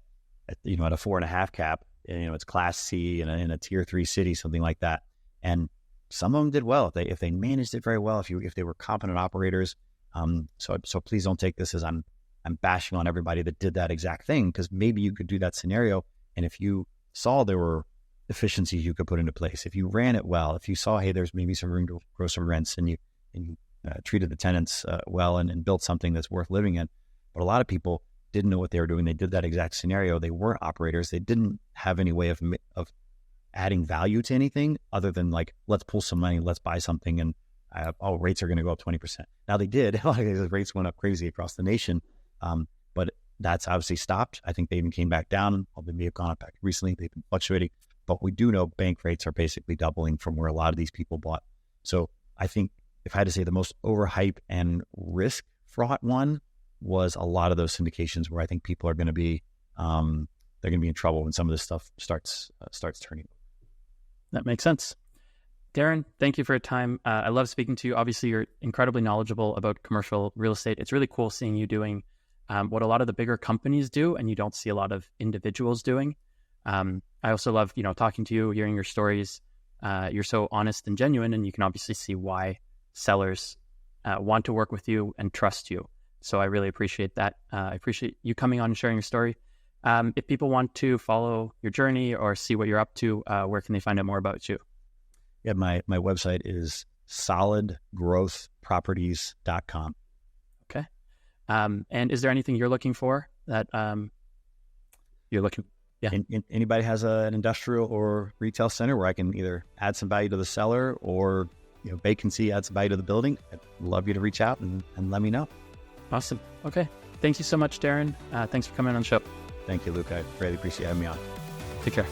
Speaker 2: a 4.5 cap, and, it's Class C in a Tier 3 city, something like that. And some of them did well if they managed it very well, if they were competent operators. So please don't take this as I'm bashing on everybody that did that exact thing, because maybe you could do that scenario, and if you saw there were efficiencies you could put into place, if you ran it well, if you saw, hey, there's maybe some room to grow some rents, and you treated the tenants well and built something that's worth living in. But a lot of people didn't know what they were doing. They did that exact scenario. They weren't operators. They didn't have any way of adding value to anything other than like, let's pull some money, let's buy something, and rates are going to go up 20%. Now they did. The rates went up crazy across the nation, but that's obviously stopped. I think they even came back down. They may have gone up back recently. They've been fluctuating. But we do know bank rates are basically doubling from where a lot of these people bought. So I think if I had to say the most overhyped and risk fraught one was a lot of those syndications where I think people are going to be, they're going to be in trouble when some of this stuff starts turning.
Speaker 1: That makes sense. Darren, thank you for your time. I love speaking to you. Obviously, you're incredibly knowledgeable about commercial real estate. It's really cool seeing you doing what a lot of the bigger companies do, and you don't see a lot of individuals doing. I also love, talking to you, hearing your stories. You're so honest and genuine, and you can obviously see why sellers want to work with you and trust you. So I really appreciate that. I appreciate you coming on and sharing your story. If people want to follow your journey or see what you're up to, where can they find out more about you?
Speaker 2: Yeah, my website is solidgrowthproperties.com.
Speaker 1: Okay. And is there anything you're looking for that you're looking? Yeah.
Speaker 2: Anybody has an industrial or retail center where I can either add some value to the seller or vacancy adds some value to the building, I'd love you to reach out and let me know.
Speaker 1: Awesome. Okay. Thank you so much, Darren. Thanks for coming on the show.
Speaker 2: Thank you, Luke. I really appreciate having me on.
Speaker 1: Take care.